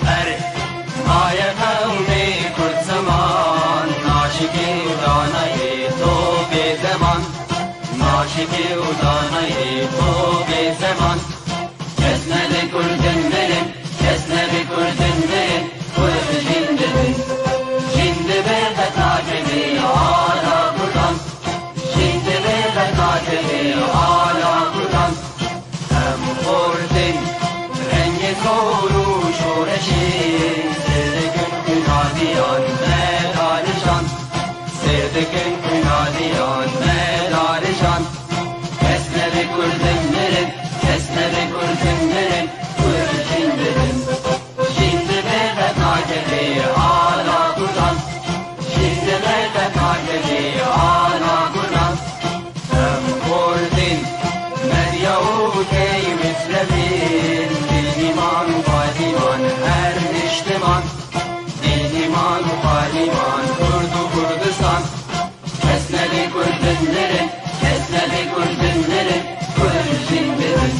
بره مای قومی کرد زمان ناشکی و دانه تو به زمان ناشکی و دانه تو به زمان کسنه کردن برن کسنه کردن برن کرد جنده برن جنده برن تاجبی آلا کردن جنده برن تاجبی آلا کردن هم خوردن رنگ کورو شورشی سردکن کنادیان مدارشان سردکن کنادیان مدارشان کسنه کردن برن کسنه کردن برن کرد جنده برن جنده برن تاجبی آلا کردن جنده برن تاجبی آلا کردن هم خوردن مریاوتی مثل بین دینیمان و قادیمان هر نشتمان دینیمان و قادیمان کرد و کردستان کسنه کردن برن کسنه کردن برن کرد جنده برن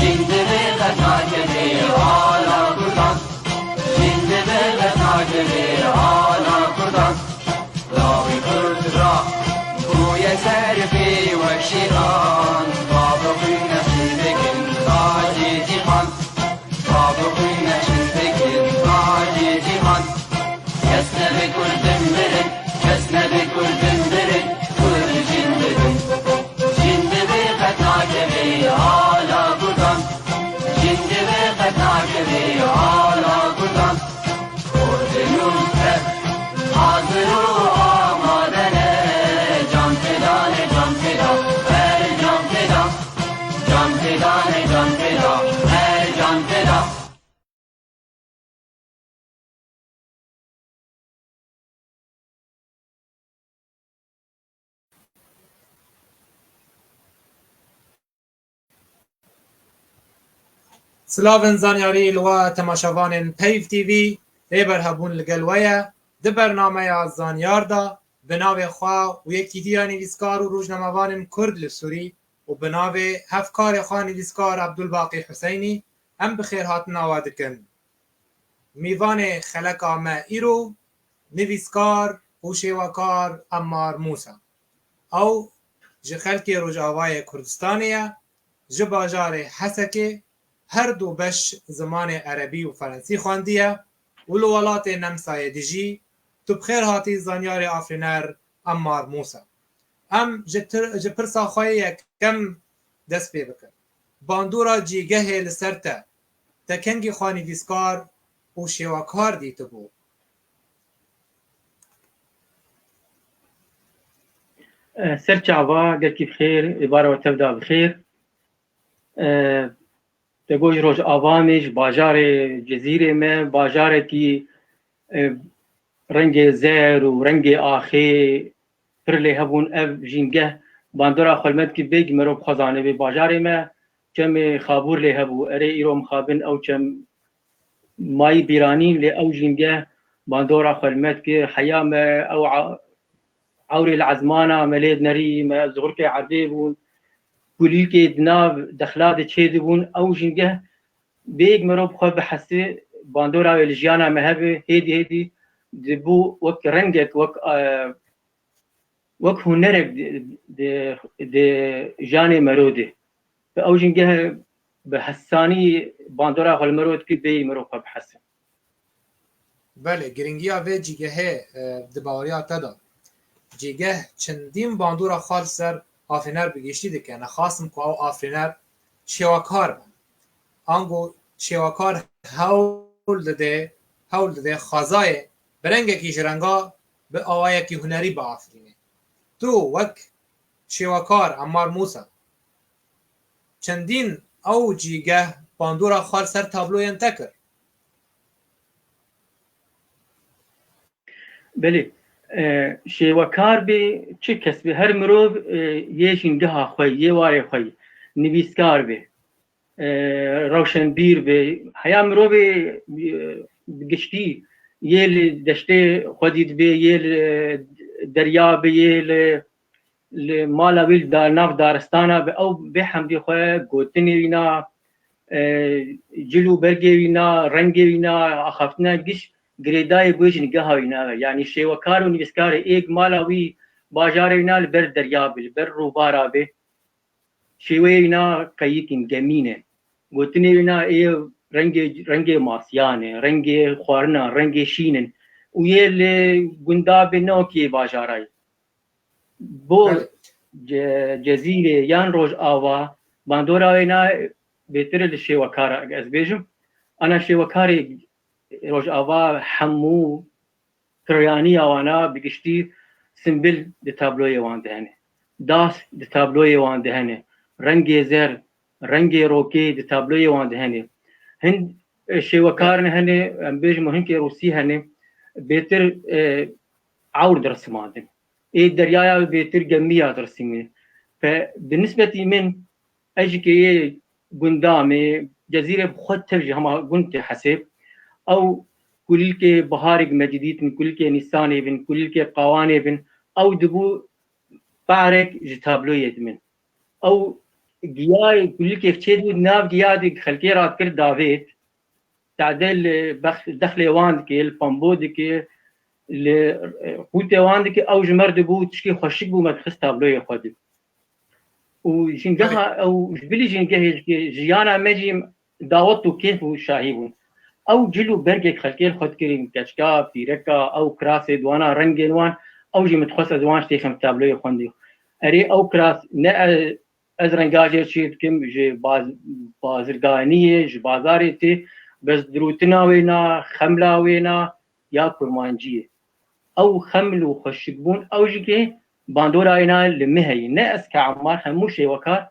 جنده برن تاجبی آلا کردن جنده برن تاجبی آلا کردن لاوی کرد را گوی سرفی و شیران بابقی نشیدکن تاجی جیهان بابقی نشیدکن تاجی جیهان کسنه کردن برن کسنه کردن برن کرد جنده برن جنده برن تاجبی آلا کردن جنده برن تاجبی آلا کردن کردنون کرد حاضر و آمادنه جان فدانه جان فدا هر جان فدا جان فدانه جان فدا هر جان فدا سلاوین زانیاری لوا تماشاوان پیف تیوی ریبر هبون لگلویه ده برنامه زانیار دا به ناو خواه و یکی دیگر نویسکار و روزنامه‌وان کرد لسوری و به ناو هفکار خواه نویسکار عبدالباقی حسینی هم بخیر هاتن آواده کن میوان خلق آمه ایرو نویسکار و شیوکار عمار موسا او جه خلق روجاوای کردستانیه جه باجار حسکه هر دو بش زمان عربی و فرنسی خواندیه و لولات نمسای دیجی تو بخیر هاتی زانیار آفرینر عمار موسا ام جه پرسا خواهی کم دست پی بکن باندورا جیگه لسرته تکنگی خوانی ویسکار و شیواکار دیتو بو سرچاوا گرکی بخیر بارا و تبدا بخیر تگوی روز آوامیش باجار جزیره میں باجار کی رنگ زهر و رنگ آخی پر لی هبون اف جینگه باندورا خلمت کی بیگ مرو خزانه به باجار میں چم خابور لی هبو اره ایرو مخابن او چم مای بیرانی لی او جینگه باندورا خلمت کی حیام او عوري العزمانة مليد نري ما زغرك عربيبون كليك دناف دخلات تشيدبون أو جنجه بيج مروب خو بحسي باندورا والجيانا مهبه هيدي دبو وك رنجك وك هنرك دي جاني مرودي أو جنجه بحساني باندورا خو المرود كي بي مروب خو بحسي بله گرینگیا و جیگه دباوریا تدا جیگه چندین باندورا خال سر آفرینر بگیشتی دکنه خواستم که او آفرینر شیواکار بند آنگو شیواکار هول ده خوازای برنگه کیش رنگا به آوائه کی هنری با آفرینه تو وک شیواکار عمار موسا چندین او جیگه باندورا خال سر تابلوی انتکر بله شیوکار به چه کس به هر مروب یه جنگه خوی یه واره خوی نویسکار به روشنبیر به حیا مروب گشتی یه دشته خودید به یه دریا به یه مالا ویل دار ناف دارستانا به او به حمدی خوی گوتنی اینا جلو برگی وینا رنگی وینا آخفتنا گش گریدای بوجن گه وینا یعنی شیوکار و نویسکار ایک مالاوی باجار وینا بر دریابل بر روبارا به شیوه وینا کایکین گمینه گوتنی وینا ای رنگ ماسیانه رنگ خوارنا رنگ شینن و یه گنداب نوکی باجارای بو جزیره یان روز آوا باندورا وینا بهتر للشيوكار از بيجم انا شيوكاري روج آوا حمو كرياني وانا بقشتي سمبل دي تابلوي وان دهنه داس دي تابلوي وان دهنه رنگي زر رنگي روكي دي تابلوي وان دهنه هند شيوكارن هنه ام بيجم هنك روسي هنه بهتر عور درسمادن اي دريايا بهتر جميع درسمين فبالنسبه من اجي قندامي جزيرة بخود ترجي هما قنت حسب أو كل كي بهارق مجديد من كل كي نساني بن كل كي قواني بن أو دبو بارك جتابلو يدمن أو جياي كل كي فتشيدو ناب جيادي خلقي رات كر دافيت تعدل دخل واندك البامبودك القوتي واندك أو جمر دبو تشكي خوشك بو مدخس تابلو يخودي وجنجها او جبلي جنجه جيانا مجي دعوتو كيف وشاهيبون او جلو برجك خلكيل خد كريم كشكا بيركا او كراسي دوانا رنجلوان او جي متخصص دوان شتيخم تابلو خوندي اري او كراس نا از رنگاجه شيت كم جي بازرگانيه جي بازاريتي بس دروتنا وينا خملا وينا يا كرمانجيه او خملو خشبون او جي باندورا اینا لمهی نه از که عمار همو شیوکار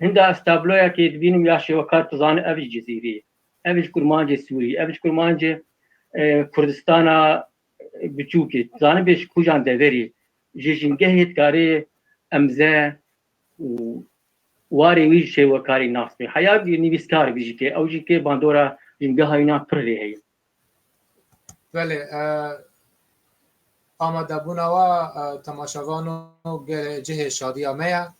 هنده استابلویا که دبینم یا شیوکار تزان اوش جزیری اوش کرمانج سوری اوش کرمانج کردستانا بچوکی تزانه بیش کجان دوری جیشنگه هیتکاری امزه واری ویج شیوکاری ناس بی حیاب نیویسکار بیجی که اوجی که باندورا جنگه اینا پر ریهی بله آماده بونوا تماشاوانو جه شادی آمیا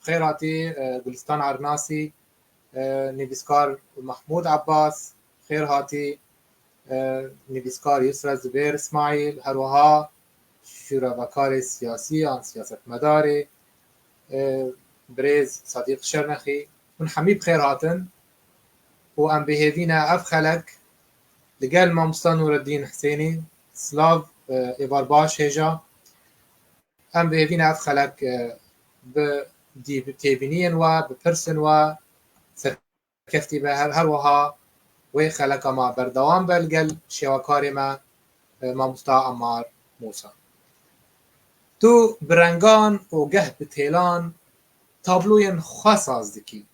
خیراتی گلستان عرناسی نویسکار محمود عباس خیر هاتی نویسکار یسرا زبیر اسماعیل هروها شورابکار سیاسی آن سیاست مداری بريز صديق شرنخي من حميب خير هاتن وأم بهذينا أف خلق لقال ما مستان نور الدين حسيني سلاف إبار باش هجا أم بهذينا أف خلق بدي بتيبينين و ببرسن و سركفتي بهر هر وها وخلق ما بردوان بلقل شواكاري ما مستا عمار موسى تو برنگان و گه بتیلان تابلوین خاص از دکی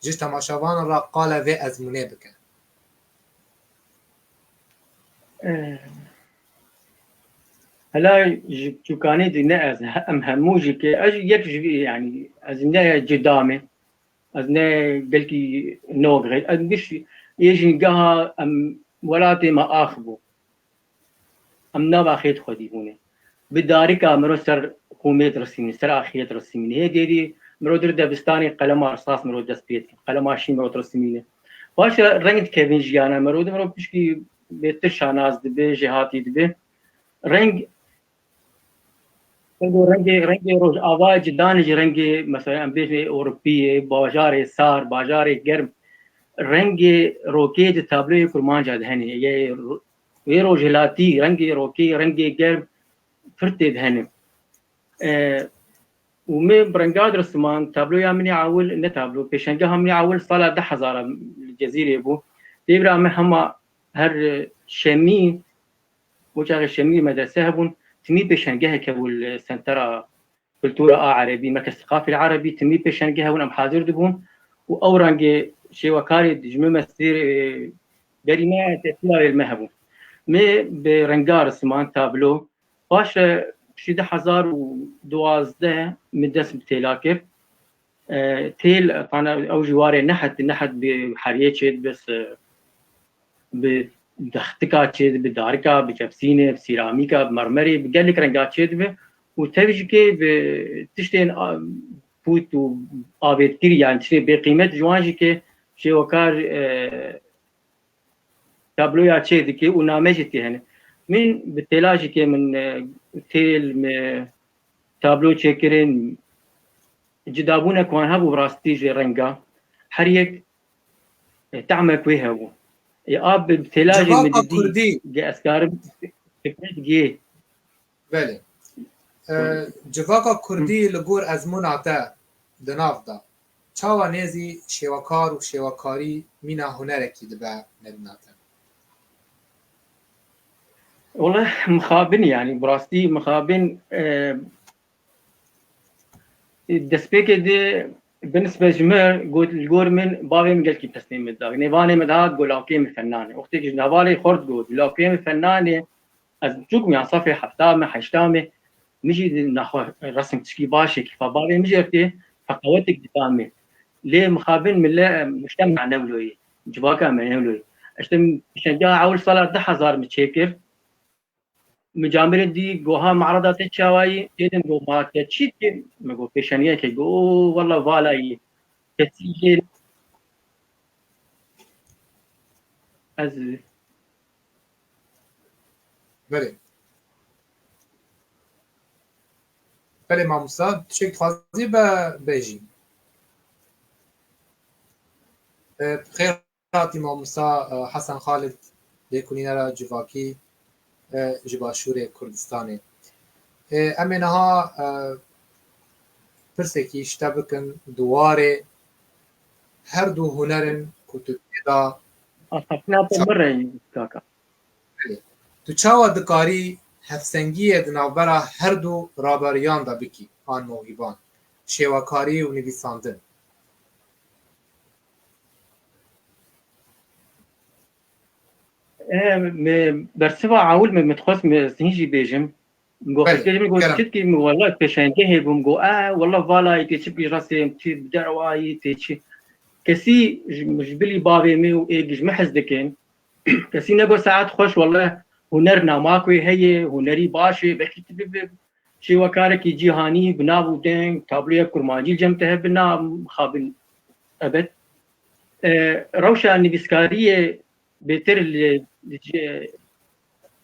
جه تماشاوان را قال و ازمونه بکن هلا جوكاني دي ناز ام هموجي كي اج يكجي يعني ازنا جدامه ازنا بلكي نوغري ادش يجي جها ام ولاتي ما اخبو ام نبا خيت خديبونه بدارك امرو سر حكومه رسمي سر اخيت رسمي هي دي مرو در دبستاني قلم ارصاص مرو دسبيت قلم ماشين مرو رسمي باش رنگ كيفين جيانا مرو بشكي بيت شاناز دبي جهاتي دبي رنگ روز آواز دانش رنگ مثلا امریکای اروپی بازار سار بازار گرم رنگ روکی تابلوی کرمان جاد هنی یه روز هلاتی رنگ روکی رنگ گرم فرتد هنی و من برنگاد رسمان تابلوی منی عول نتابلو پیشنگه همنی عول سال 10,000 جزیره بو دیبرا هم هر شمی وجه شمی مدرسه هبون تمي بشنجها كبول سنترا كلتورة عربي مركز الثقافي العربي تمي بشنجها ونم حاضر دبون وأورانج شيء وكاري دجمة مسير جريمة تأثير المهبو مي برنجار سمان تابلو باش شيء 1012 مدرسة بتلاكب تيل طبعا أو جواري نحت بحرية شيء بس دختكا شيء بداركا بجبسينه بسيراميكا بمرمري بقلك رنجات شيء وتفجكي بتشتين فوت و آبێتگیری یان چێ بێقیمەت جوانژی کە شێوەکار تابلۆیا چێ دکێ و نامەژی تێ هەنێ من bi têlajî kê min têl me tablo çêkirin cidabûnek wan hebû rastî jê renga her yek temek wê hebû ab bi têlajê me didî ge ez karim fikret gê بله جواکا کردی لگور ازمونا te di nav da çawa nêzî şêwekar û şêwekarî mîna hunerekî dibe nebîna te والله مخابن يعني براستي مخابن دسبيك دي بالنسبه جمر قلت الجور من بابي من قلت تسليم الداغ نيفاني مدهات قول اوكي فنانه وقتي نهالي خرد قلت اوكي فنانه از جوكم يعني صفي حفتامه حشتامه مجي ناخذ رسم تشكي باشي كيف بابي مجرتي فقوتك قدامي ليه مخابن من لا مجتمع نولوي جواكا من نولوي اشتم شجاع اول صلاه 10000 متشكر مجامل دي جوها معرضات الشواي جدا جو ما تشيت ما جو بيشانيه كي جو والله فالاي كثير از بله بله ماموسا تشيك خوازي بيجي بخير هاتي ماموسا حسن خالد ليكونينا جواكي جباشور کردستانه امینها پرسکی اشتبکن دواره هر دو هنرن کتوبیدا اصلا مره کاکا تو چاوا دکاری هفسنگی دنابرا هر دو رابریان دا بکی آن موهیبان شیواکاری و نویساندن برسوا عاول من متخص سنجي بيجم نقول كتير نقول كتير والله بيشانجه هيبم نقول والله فالا يتشبي راسي تي بدرواي تيجي كسي مجبلي بابي مي وإيج محز دكين كسي نقول ساعات خوش والله هنرنا ماكوي هي هنري باشي بحكي تبي شي وكارك جيهاني بنابو دين تابليه كرمانجي جمتها بنا خابن أبد روشة نبيسكارية بيتر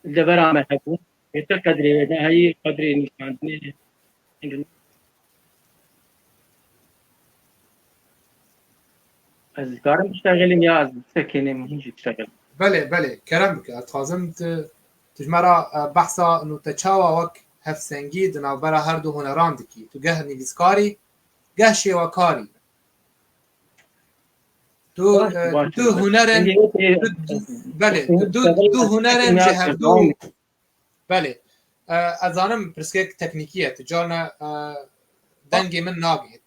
الدبر عمله بيتر قدري هاي قدري نشانتني از کارم بشتغلیم یا از سکنیم هیچ بشتغل بله کرم بك اتخازم تجمرا بحثا انو تچاوا وك هفسنگی دنابرا هر دو هنران دکی تو گه نویسکاری گه شیواکاری دو هنرن بله دو هنرن جه هر دو بله از آنم پرسکه تکنیکیه تجارنا دنگی من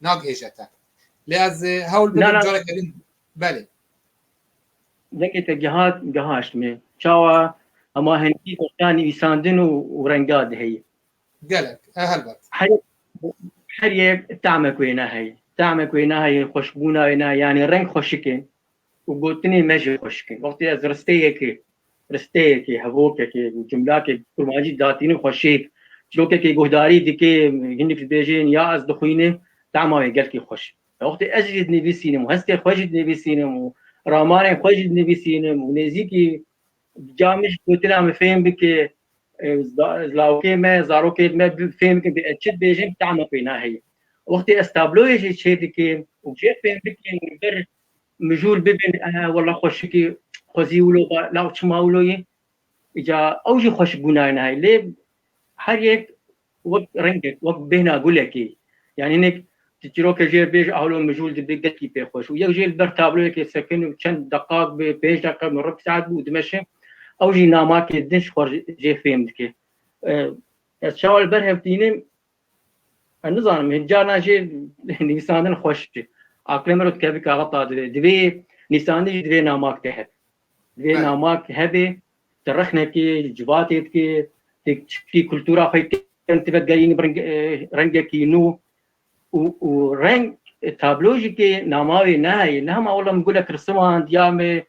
ناگه جتا لیاز هول بدون جارة كريم بله دنگی تجهاش می چاوا اما هنگی کشانی ایساندن و رنگاد هی قالك هلبت هر یک تعمق وینا هی خوشبونا وینا یعنی رنگ خوشکن و گوتنی مجه خوشکن وقتی از رسته کی هووک کی جمله کی فرماجی داتین خوشیک چلوک کی گهداری دیگه هنی فی بیجین یا از دخوینه تعمای گل کی خوش وقتی اجرید نویسینم و هستی خوشید نویسینم و رامان خوشید نویسینم و نزدیکی جامش گوتنا مفهم بك زلاوكي ما زاروكي ما فهم بك بأشد بيجم تعمق بينها هي وقت استابلوي شيء دكي وجي فهم بك نقدر مجول ببن والله خوشكي خوزي ولو لا تشما ولو اجا اوجي خوش بنانا هاي ليه هر يك وقت رنجك وقت بينا اقول لك يعني انك تجروك جير بيج اهلو مجول دبقتي بخوش ويا جيل برتابلو كي سكن كان دقائق بيج دقائق من ربع ساعه ودمشق او جي ناماك دنش خرج جي فهمتك الشوال برهب دينم النظام هجانا جي نيسان خوش عقل مرت كيف كغطا دبي نيسان دبي ناماك تحت دبي ناماك هبي ترخنكي جواتيتكي في كلتورا خيت انت بتقالين رنجك نو ورنج تابلوجي كي ناماوي ناي لهم والله نقول لك رسمان ديامي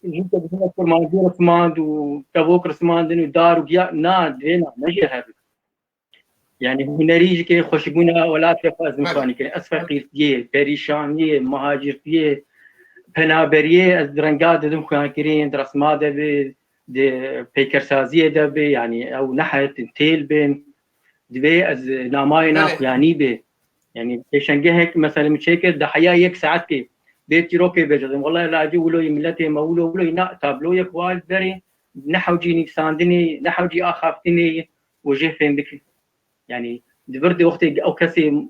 انت بتقول كرمانجي رسمان وكابوك رسمان دين ودار ويا نا دينا مجي هذا يعني هنريج كي خوشبونا ولا تفاز مكاني كي اسفل قيرتيه بريشانيه مهاجرتيه پنابریه از درنگاد دم خوان کرین درس ماده به د پیکرسازی ده به يعني او نحت تيل بين دبي از ناماينا خواني به يعني پیشنگه هيك مثلا مشيكل ده حياه يك ساعات كي بيت روكي بجدم والله لا اجي ولو ملتي مولو ولو نا تابلو يك وال بري نحوجي ساندني نحوجي اخافتني وجه فين بك يعني دبرد وقت او كسي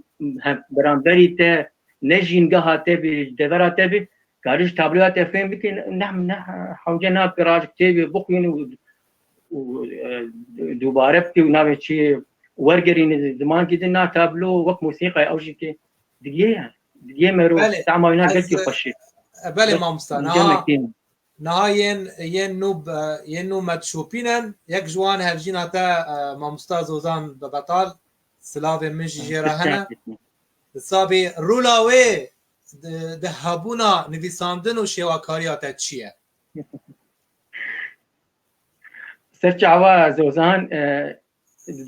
برامبري تا نجين قهاته بدبراته به كارج تابلوات فين بكن نعم حوجنا براج كتابي بقين ودوباره بكي ونابي شي ورقرين زمان جدنا تابلو وقت موسيقى او شيء دقيقه مرو استعملنا قلت خوشي بله مامستا نه ين نو متشوبينن يك جوان هفجينا تا مامستا زوزان ببطال سلاوي مش جيرهنا حسابي رولاوي ده هبونا نویساندن و شواکاریات چیه؟ سرچ عوا زوزان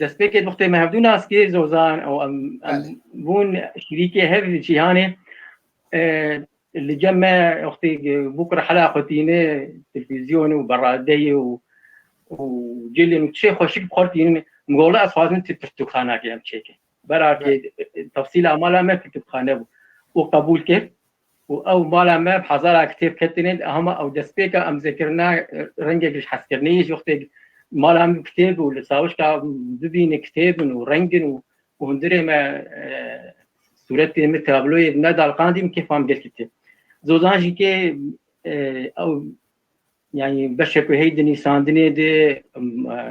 دست بکت وقتی مهدون است که زوزان او بون شریکی هفت جهانی اللي جمع وقتی بكره حلقه تینه تلفزیون و برادی وجلن وشيء خوشك بخورتين مقولة أصحابنا تكتب خانة كيام شيء برا تفصيل أمالا ما تكتب خانة وقبول كيف او مالا ما بحضر كتاب كتنين هم او دسبيكا ام ذكرنا رنجك مش حسكرنيش وقت مالا ما كتاب ولساوش كا ببين كتاب ورنجن وهندري ما صورتي متابلوي بنادى القاندي كيف عم قال كتاب زوزانجي كي او يعني بشكو هيدني ساندني دي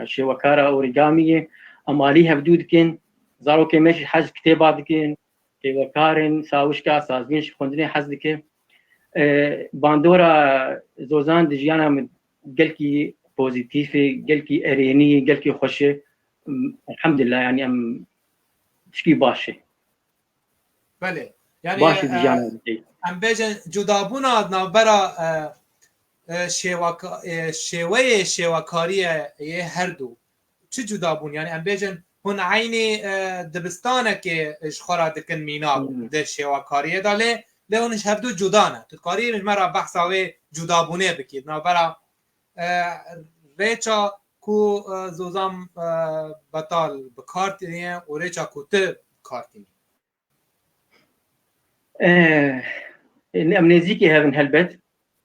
شوكارا اوريغامي اماليها بدود كن زارو كي ماشي حاج كتابات كن که وکارن ساوشکا سازمینش خوندنی حز دکه باندورا زوزان دجیانا گلکی پوزیتیفی گلکی ارینی گلکی خوشه الحمد لله يعني ام تشكي باشه بله يعني باشه دجانا ام بيجن جدابونا نابرا شوي شواكاريه هر دو چه جدابون يعني ام بيجن هون عيني دبستانه که اشخارا دکن مینا در شواکاریه داله لهونش هفدو جدانه تکاری مش مرا بحثاوه جدابونه بکید نابرا ریچا کو زوزام بطال بکارتینیه و ریچا کو ته کارتینیه ام نزيكي هافن هلبت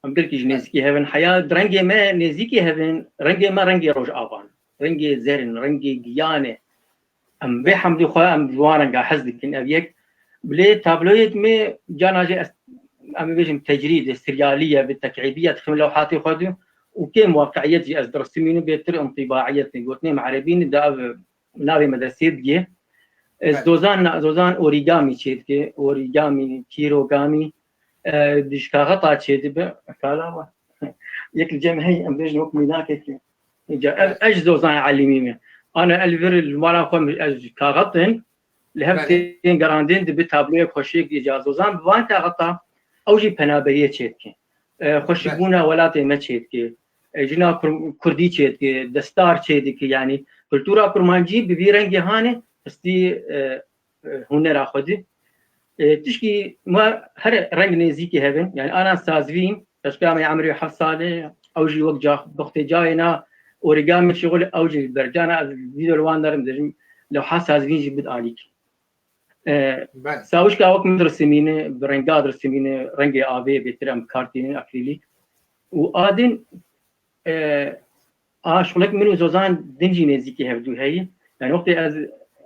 ام قلت نزيكي هافن حياه رنجي ما نزيكي هافن رنجي ما رنجي روج افان رنجي زرن رنجي قيانه ام بحمد خواه ام جوارن قا حزدك ان ابيك بلي تابلويت مي جاناجي ام بيجم تجريد استرياليه بالتكعيبيه تخم لوحاتي خدو وكيم واقعيه جي از درستمينو بيتر انطباعيه قلتني معربين دا ناوي مدرسه بيه زوزان اوريغامي تشيتكي اوريغامي كيروغامي دشكا غطا تشيت كالا يك الجمعيه ام بيجم ميناك اج زوزان علميمي انا الفر المالا خو كاغطن لهبتين جراندين دبي تابلو خوشيك اجازوزان بوان كاغطا او جي بنابريه تشيتكي خوشبونا ولاتي ما تشيتكي جنا كردي تشيتكي دستار تشيتكي يعني كلتورا كرمانجي ببي رنجي هاني استي هنر اخذي تشكي ما هر رنج نزيكي هبن يعني انا سازفين تشكامي عمري حصاله او جي وقت بختي جاينا اوريغامي شغل اوجي برجانا فيديو الوان درم لو حاسس فيجي بد عليك ساوش كا وقت مدرسمينه برنجا درسمينه رنجي ابي بترم كارتين اكريليك وادن شغلك منو زوزان دنجي نزيكي هبدو هي يعني وقت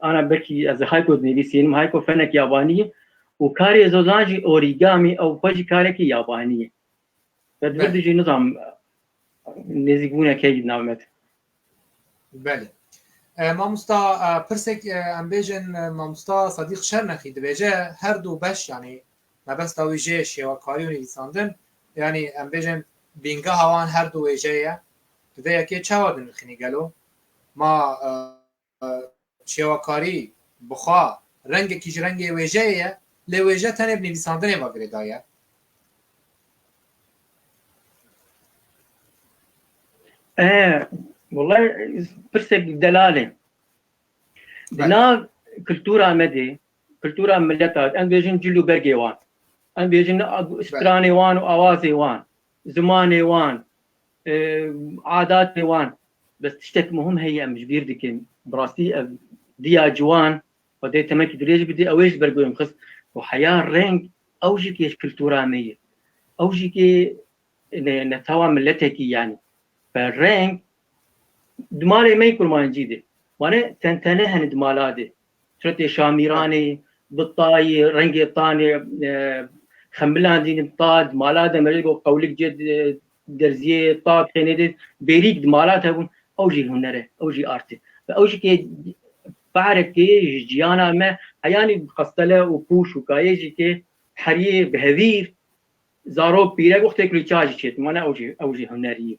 انا بكي از هايكو نيسين هايكو فنك ياباني وكاري زوزانجي اوريغامي او بجي كاريكي ياباني فدردجي نظام نزیگونه که نامت بله مامستا پرسک ام بیجن مامستا صدیق شرنخی دبیجه هر دو بش يعني ما بس توجه شواکاری و نویساندن يعني ام بیجن بینگه هوان هر دو وجهه دبیجه که چه نخینی گلو ما شواکاری بخوا رنگ کیش رنگ وجهه لوجه تنه بنویساندن ما گردایه والله برسك دلاله دنا كلتورا مدي كلتورا ملتات ان بيجن جلو برجي وان ان بيجن استراني وان واوازي وان زماني وان عاداتي وان بس تشتك مهم هي مش بيردك براستي ديا جوان ودي تمك دريج بدي اويش برجوهم خص وحياه رينج اوجي كيش كلتورا مية اوجي كي نتوا ملتك يعني فالرينج دمالي ما يكون ما نجيده وانا تنتنه دمالادي شرتي شاميراني بالطاي رنجي طاني خملان دين طاد مالاده مريقو قولك جد درزيه طاد خنيدت بيريك دمالاتها اوجي هنره اوجي ارتي فاوجي كي بعرف كي جيانا ما حياني قستله وبوش وكايجي كي حريه بهذير زارو بيرك وقت كل تشاجي شيت ما انا اوجي هنري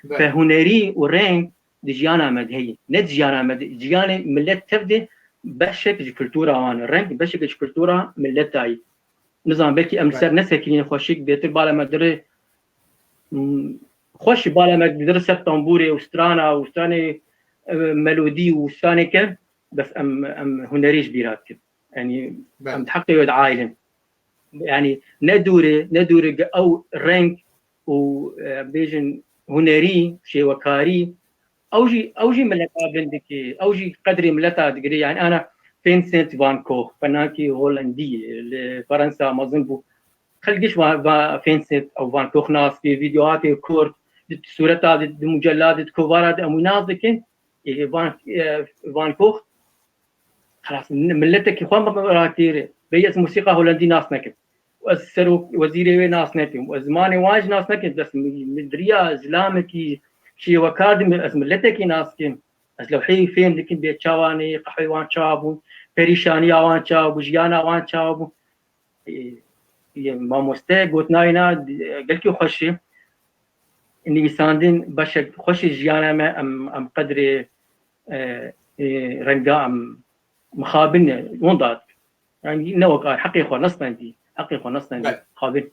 فهنري ورين دي جيانا مدهي نت جيانا مد جيانا ملت تبدي بشك كلتورا وان رنج بشك كلتورا ملت تاعي نظام بلكي امسر نسكين خوشيك بيتر بالا مدري خوش بالا مدري سبتمبوري وسترانا وستاني ملودي وستاني كم بس ام هنريش بيرات يعني ام تحقق ود عائلين يعني ندوري او رنج وبيجن هنري شي وكاري اوجي ملتا بندك اوجي قدري ملتا دقري يعني انا فينسنت فان كوخ فنانكي هولندي فرنسا ما ظن خلقش فينسنت او فان كوخ ناس في فيديوهات كورت صورتها مجلات كوفارات امونازك فان كوخ خلاص ملتك اخوان مراتير بيس موسيقى هولندي ناس نكب وسرو وزيري ناس نكب وزماني واج ناس نكب بس مدريا زلامكي شي وكادم ملتك ناس كم از لو حي فين لكن بيت شاواني قحوي وان شابو بريشاني وان شابو جيانا وان شابو ما مستي قلت ناينا قلت خوشي اني ساندين باش خوشي جيانا ما ام قدري رنقا ام مخابن وندات يعني نوك حقيقة نصنا دي حقيقة نصنا دي خابن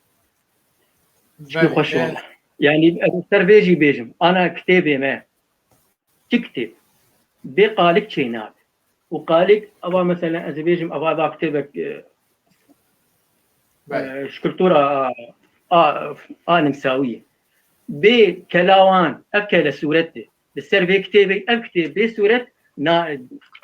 شو خوش والله يعني السرفيجي بيجم انا كتابي ما تكتب بقالك شينات وقالك ابا مثلا اذا بيجم ابا كتابك شكرتورة انا مساويه بكلاوان اكل سورته بالسرفي كتابي اكتب بصورة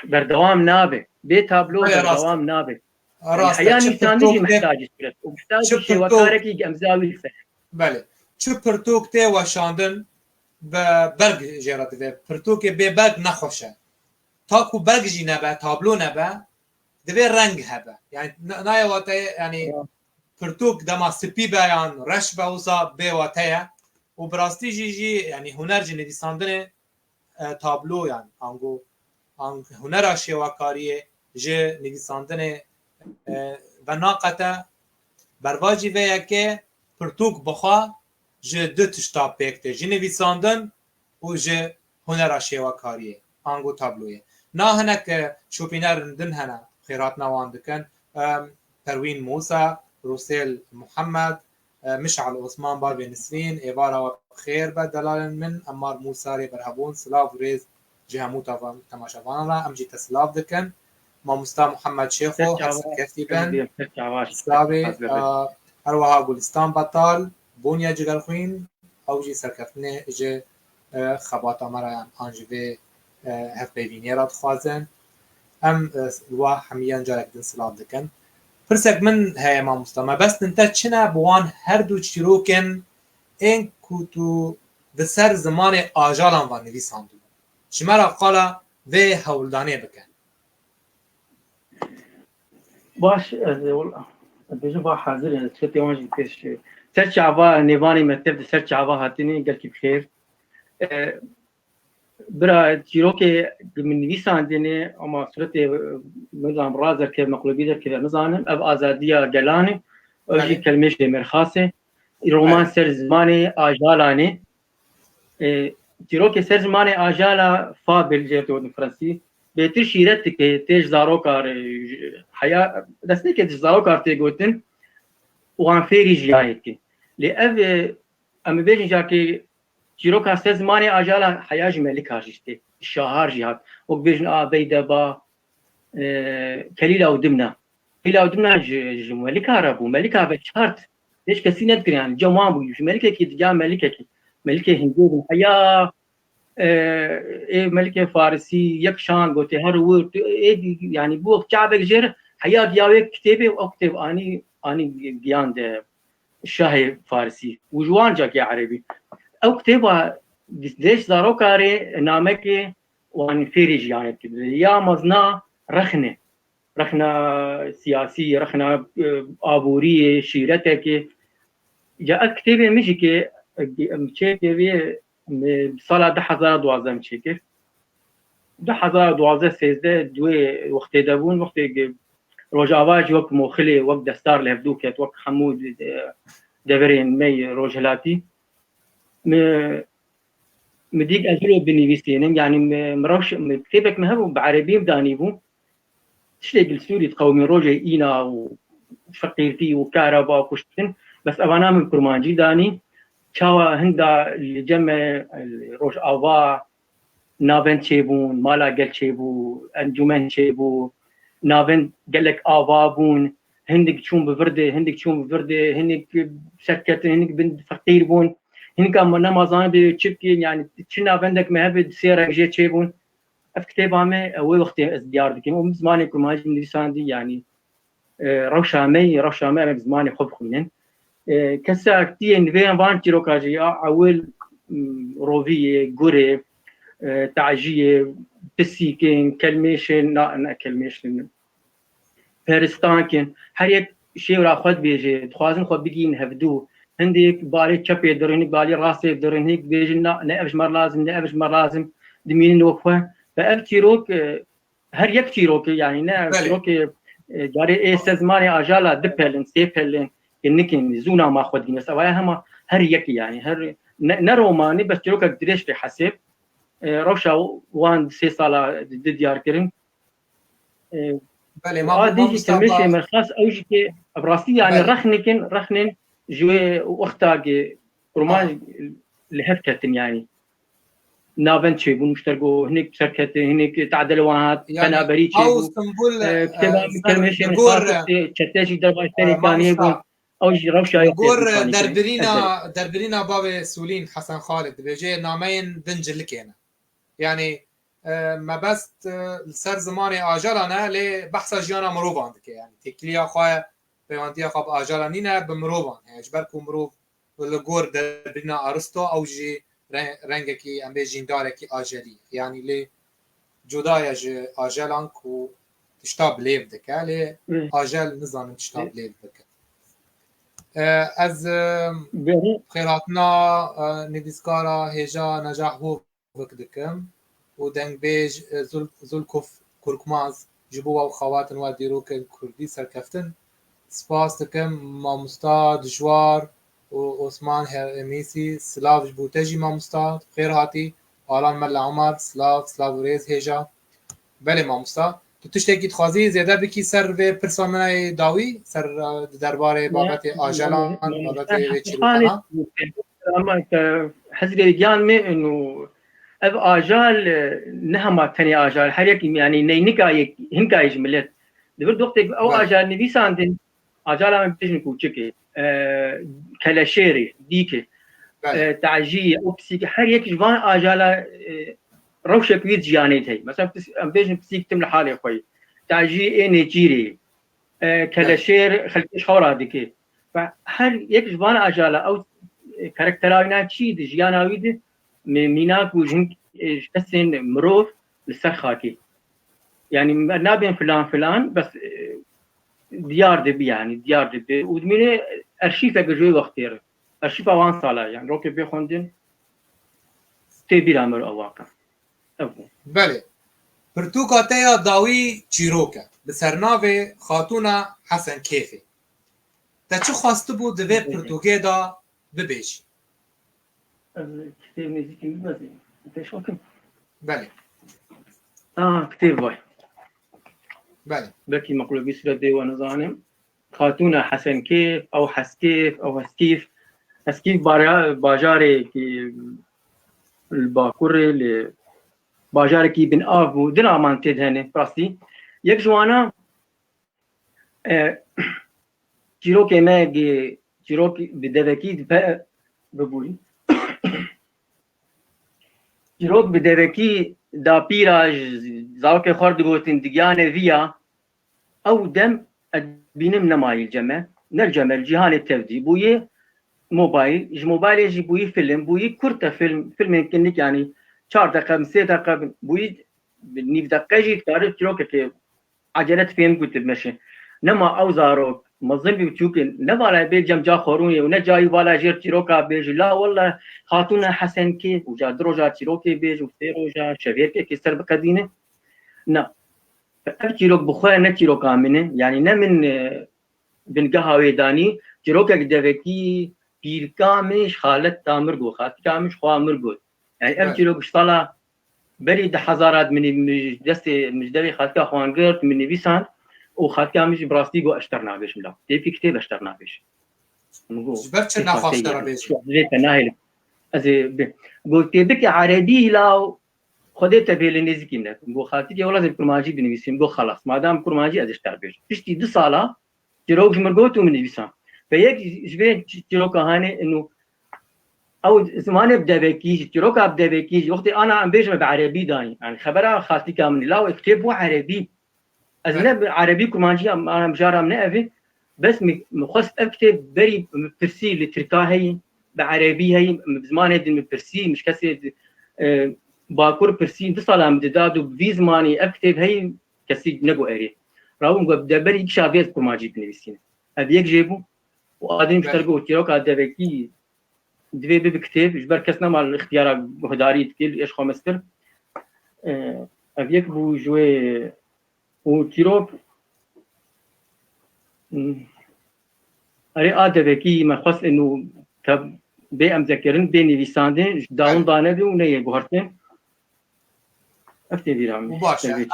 بردوام نابه بتابلو بردوام نابه احيانا انسان يجي محتاج سورة ومحتاج شيء وكارك يجي امزاوي الفهم بله چه پرتوک ته وشاندن به برگ جرات و پرتوک به برگ نخوشه تا کو برگ جی نبه تابلو نبه دوی رنگ هبه یعنی نای واته یعنی پرتوک دما سپی بیان رش به اوسا به واته و براستی جی یعنی هنر جی نویساندن تابلو یعنی انگو هنر شیواکاریه جی نویساندن و ناقته برواجی ویه که پرتوک بخوا جه دو تشتا پکته جه نویساندن و جه هنر شیواکاریه انگو تابلویه نا هنک شوپینر دن هنه خیرات نوان دکن پروین موسى روسيل محمد مشعل عثمان بابي نسرين ايفارا خير بدلال من امار موسى برهبون سلاف ريز جهمو تماشاوان را امجي تسلاف دكن ما مستا محمد شيخو حسن كفتيبن سلاوي اروها گلستان بطال بونيا جگرخوين اوجي سركفتنه اجي خباتا مرا انجوه هف بيبيني را تخوازن ام الوا حميان جارك دن سلاف دكن پرسک من هی ما مستمع بس انت چنا بوان هر دو چیروکن این کوتو به سر زمان آجالان و نویساندو شمارا قالا و هولدانه بکن باش بيجي بقى حاضر سكتي واجي كيش سرچ عوا نيواني مكتب سرچ عوا هاتني قال كي بخير برا تيروكي من نویسان دینه اما صورت نظام رازر که مقلوبی در که نظام اب آزادیا گلانه اوجی کلمش مرخاصه رومان سر زمان آجالانه تيروكي سر زمان آجالا فابل جرتو فرنسي بهتر شیرت که تیج زارو کار حیا دسته که تیج زارو کار تیگوتن وان فيري جايتي لأب أما بيجي جاكي تيروكا سر زمان آجالا حياج ملك هاجشتي الشهر جهات وبيجن بيدا با كليلة ودمنة كليلة ودمنة ملكة ربو ملكة بشهرت ليش كسي نذكر يعني جوامبو ملكة كي تجا ملكة هندو حياة إيه ملكة فارسي يكشان قلت هرو إيه يعني بوق شعبك جر حياة دياوي كتابة وأكتب أني جيان ده الشاهي فارسي وجوان جاكي عربي أو كتابة ليش دارو كاري نامك وان فيرج يعني يا مزنا رخنة سياسية رخنة آبورية شيرتك جاء كتابة مشي كي مشي بسالا 2012 مشي 2012 13 دوي وقت دابون وقت روجاواج وقت موخلي وقت دستار لهفدوكت وقت حمود دبرين مي روجلاتي مديك أجلو بنيفيستين يعني مروش كتابك مهبو بعربي بدانيبو تشتاق السوري تقومي روجي إينا وفقيرتي وكهرباء وكشتن بس أبانا من كرمانجي داني شاوا هندا اللي جمع روج آوا نافن تشيبون مالا قل تشيبو أنجومن تشيبو نافن قلك آوا بون هندك تشون بفردة هندك سكت هندك بنت فقير بون هنك أما نمازان بتشبكي يعني تشنا بندك مهبد سيرة جيت تشيبون أفكتب عمي أول وقت إزديار دكين ومزماني كرمانجي من لسان دي يعني روشامي بزماني خب خوينن كسا كتير نفين فان تيرو كاجي أول روفية غوري تعجية بسيكين كلميشن كلميشن بيرستانكين هر یک شيء را خود بيجي تخوازن خود بيجين هفدو هنديك بالي تشابي درينك بالي راسي درينك بيجي نأبش مر لازم دمين وقفه فأبتيروك هر یک تيروك يعني نأبتيروك جاري استزماني أجالا دبلن سيبلن إنكين زونا ما خود جنس أويا هما هر یک يعني هر نروماني بس تيروك قدريش في حسب روشا وان 3 سالا ديار كريم بله ما ديجي كلمة من خاص أوجي كي براسي يعني رخنن جوي وقتاجي رومان لهفتن يعني نافنتشي بمشتركو هنيك شركة هنيك تعدلوات يعني أنا بريتشي أو اسطنبول كلمة من خاص تشتاجي درباش تاني كاني يقول أوجي روشا نقول دربرينا باب سولين حسن خالد بيجي نامين دنجلك يعني ما بس سر زمانی آجالانه لی بحث جیانا مروبان دکه يعني تکلیا خواه پیوانتیا خواب آجالانینه بمروبان يعني اجبر کو مروب لگور دربرينا ارسطو او جي رنگکی ام جینداره کی آجالی يعني لی جدای جي آجالان کو تشتاب لیف دکه لی آجال نظام تشتاب لیف دکه از خیراتنا نویسکارا هجا نجاح هو دکم و دنگ بیج زولکوف کورکماز جبوا و خواتن و دیروک کردی سرکفتن سپاس دکم ماموستا دجوار و عثمان هرمیسی سلاف جبوتجی ماموستا خیر هاتی آلان ملا عمر سلاف ریز هجا بله ماموستا تو تشتکی تخوازی زیاده بکی سر و پرسانای داوی سر درباره بابت آجالان بابت چیروکانا اما حزب جان می انه اف آجال نهما تاني آجال حريك يعني نينكا هنكا يجملت دبر وقت او آجال نبيساندن آجال ما بتجن كوتشكي كلاشيري ديكي تعجية او بسيك حريك جوان آجال روشة كويت جانيت هي مثلا ام بيجن بسيك تم لحالي خوي تعجية نيجيري كلاشير خليش خورا ديكي فهر يك جوان آجال او كاركتراينا تشي دجياناويد ميناك وجنك جسن مروف للسخاكي يعني نابين فلان بس ديار دبي يعني ديار دبي ودمينه ارشيفه بجوي وقتير ارشيفه وان صالا يعني روكي بيخوندن تبي امر اواقع بله پرتوکا تیا داوی چیروکه بسرناوه خاتونا حسن کیفی تا چه خواسته بود دوی پرتوکه دا ببیشی كتير نزيكي بزي انت شو كم بله كتير باي بله بكي مقلوبي سردي وانا ظانم خاتونا حسن كيف او حسكيف او هسكيف باجاري كي الباكوري باجاري كي بن ابو دنا مانتد هنا براسي یک جوانا چیروک ما چیروک بدوکی ببوری چیروک بدوکی دا پیراج زاوک خورد گوتن دیگانه ویا او دم بینم نمایل جمع نرجمع الجهان التفدي بوي موبايل يجي بوي فيلم بوي كرته فيلم كنك يعني 4 دقيقة 3 دقيقة بوي بالنيف دقيقة يجي تعرف تروك عجلة فيلم كنت بمشي نما أوزارك مظن بتشوك نما على بيت جم جا خوروني ونجاي ولا جير تروكا بيج لا والله خاتونا حسن كي وجا دروجا تروكي بيج وثيروجا شبير كي سر بقدينه نا تروك بخويا نتروكا منه يعني نمن بنقهوي داني تروكا دفكي بير كامش خالد تامرغو خات كامش خوا مرغو يعني تروك اشطلا بريد حزارات من دست مجدري خاتكا خوانقرت من نبيسان وخاتكا مش براستيغو اشترنا بيش ملا تيبي كتاب اشترنا بيش جبرت نافاشترا بيش ليت ناهل ازي قلت بك عربي لا خديت تبي نزكينا بو خاتي والله زي كرماجي بنويسين بو خلاص ما دام كرماجي از اشتر بيش بيشتي 2 سالا تروك مرغوتو من نبيسان فيك جبت تروك هاني انه او زمان بدا بكيجي تروك ابدا بكيجي وقتي انا عم بيجمع بعربي داني يعني خبرها خالتي كامل لا كتاب عربي أزنب عربي كرمانجي أنا مجارة من أبي بس مخص أكتب بري برسي لتركا هي بعربي هي بزمان هيد برسي مش كسي باكور برسي بصلا مدداد وبفي زماني أكتب هي كسي نبو أري راهم قبل بري شافيت كرمانجي بنفسين أبيك جيبو وقادرين بيشتركوا تيروك أدبكي دوي بكتب إجبار كسنا مع الاختيار هداري تكيل إيش خمستر أبيك بو جوي وتيروك أري أدبكي ما خص إنه كب بي أمذكرن بيني بيساندين داون دانه ونيه بهرتين أفتي رام وباشا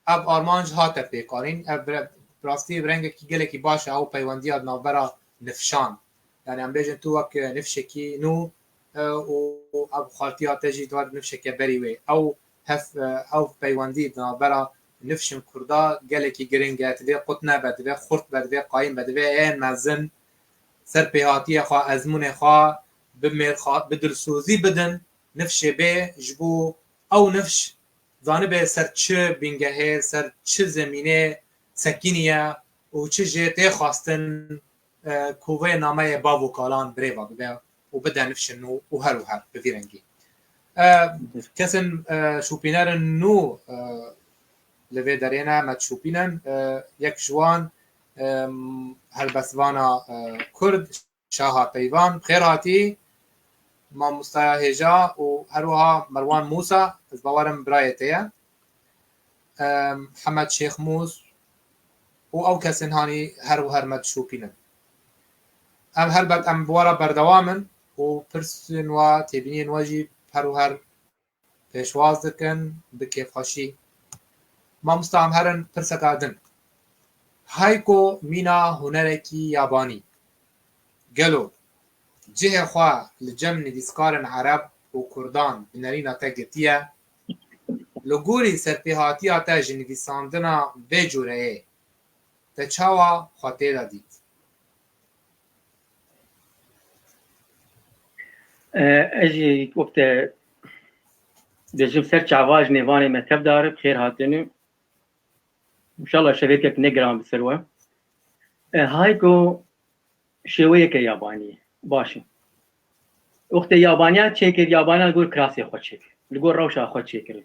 أب أرمانج هات بيقارين أب براستي برنجك كي قالك باشا أو بيواندي أدنا برا نفشان يعني أم بيجن توك نفشكي نو و أب خالتي هاتجي دوار نفشكي بريوي أو هف أو بيواندي أدنا برا نفشم كردا قالك جرينجا تبي قطنا بدبي خرط بدبي قايم بدبي إن مزن سر بهاتي خا أزمون خا بمر خا بدرسوزي بدن نفش به جبو أو نفش زانه سر چه بینگه سر چه زمینه سکینیه و چه جهته خواستن کوه نامه باو کالان بریوا ببه و بده نفش نو و هر بفیرنگی کسن شوپینر نو لوی درینه مد شوپینن یک جوان هلبسوانا کرد شاه پیوان بخیر هاتی ما مستعا هجا و هروها مروان موسى از باورم برایتیه محمد شیخ موس و او کسین هانی هر مد شوپینن ام هر بد ام بوارا بردوامن و پرسن و تبینین واجی هر پیشواز دکن بکیف خاشی ما مستعا هرن پرسکادن هایکو مینا هنرکی یابانی گلو جه خواه لجمع نویسکارن عرب و کردان بنرین تا گتیه لگوری سرپیهاتی تا جنویساندنا بجوره تا چاوا خاطه دادید اجي وقت بجيب سيرش عواج نيفاني مكتب دار بخير هاتني ان شاء الله شبكك نقرا بسروه هايكو شويه كياباني باشي وقت يابانيا تشيكر يابانيا نقول كراسي خو تشيكر نقول روشا خو تشيكر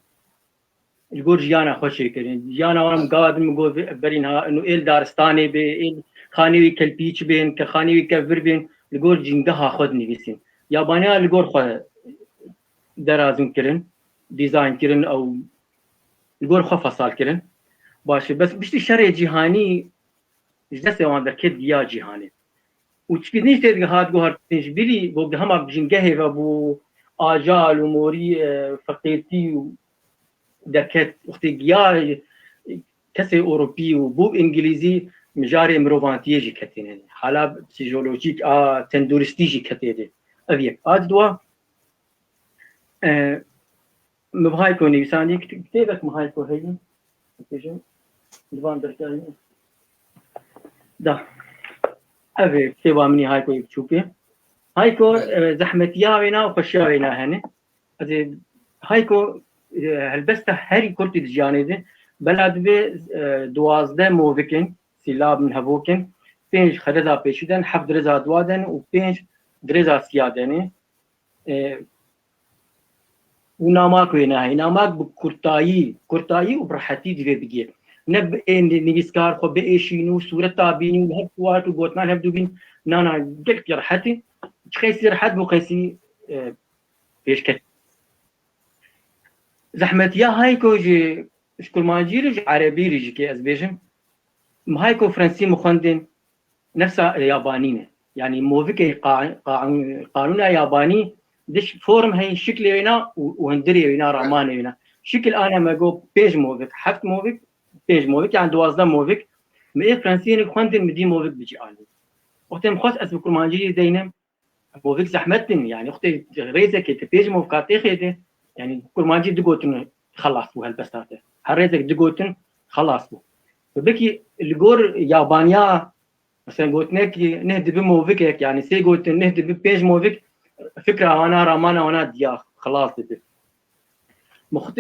نقول جيانا خو تشيكر جيانا وانا مقاعد نقول برينها انه ايل دارستاني بي خانيوي كالبيتش بين كخانيوي كفر بين نقول جنقها خدني بيسين يابانيا نقول خو درازون كرن ديزاين كرن او نقول خو فصال كرن باشي بس بشتي شرع جهاني جلسه وان دركت يا جهاني وتشكينيش تيجي هاد جوهر تنجبري بوجه هم بجنجه وابو آجال وموري فقيرتي دركت وقت جيا كسي أوروبي وبو إنجليزي مجاري مروفانتيه جي كتيني حالا سيجولوجيك تندورستي جي كتيني أبيك أدوا مبهايكو نيساني كتابك مهايكو هي دوان درکاری ده اوه کتابا منی هایکو بچوکه هایکو زحمتیا وینا و خوشیا وینا هنه از هایکو هلبسته هری کرتی دجانه ده بلاد به 12 موفکن سیلاب من هبوکن 5 خرزا پیشیدن 7 درزا دوادن و 5 درزا سیادنه و ناماک وینا هی ناماک بکرتایی و برحتی دیوه بگیر نب نویسکار خو به ایشینو صورت تابینی و هر قوات و گوتمان هب دوبین نه قلت راحتي خيسي راحت بو خيسي بيش كت زحمت يا هايكو جي شكل ما جيرج عربي ريجي كي ازبيجم هايكو فرنسي مخندن نفسها يابانيين يعني موفيك قانون ياباني دش فورم هي شكل هنا وهندري هنا رمان هنا شكل انا ما جو بيج موفيك حفت موفيك بيج موفيك يعني 12 موفيك مي فرنسيين خندن مدي موفيك بيجي علي وقت مخص اسم كرمانجي دينم موفيك زحمتني يعني اختي ريزه كي تبيج موفكاتي خيدي يعني كرمانجي دقوتن خلاص بو هالبستاته هريزك دقوتن خلاص بو فبكي الجور يابانيا مثلا قلت نكي نهدي بموفيك يعني سي قلت نهدي ببيج موفيك فكره انا رامانا وانا ديا خلاص دي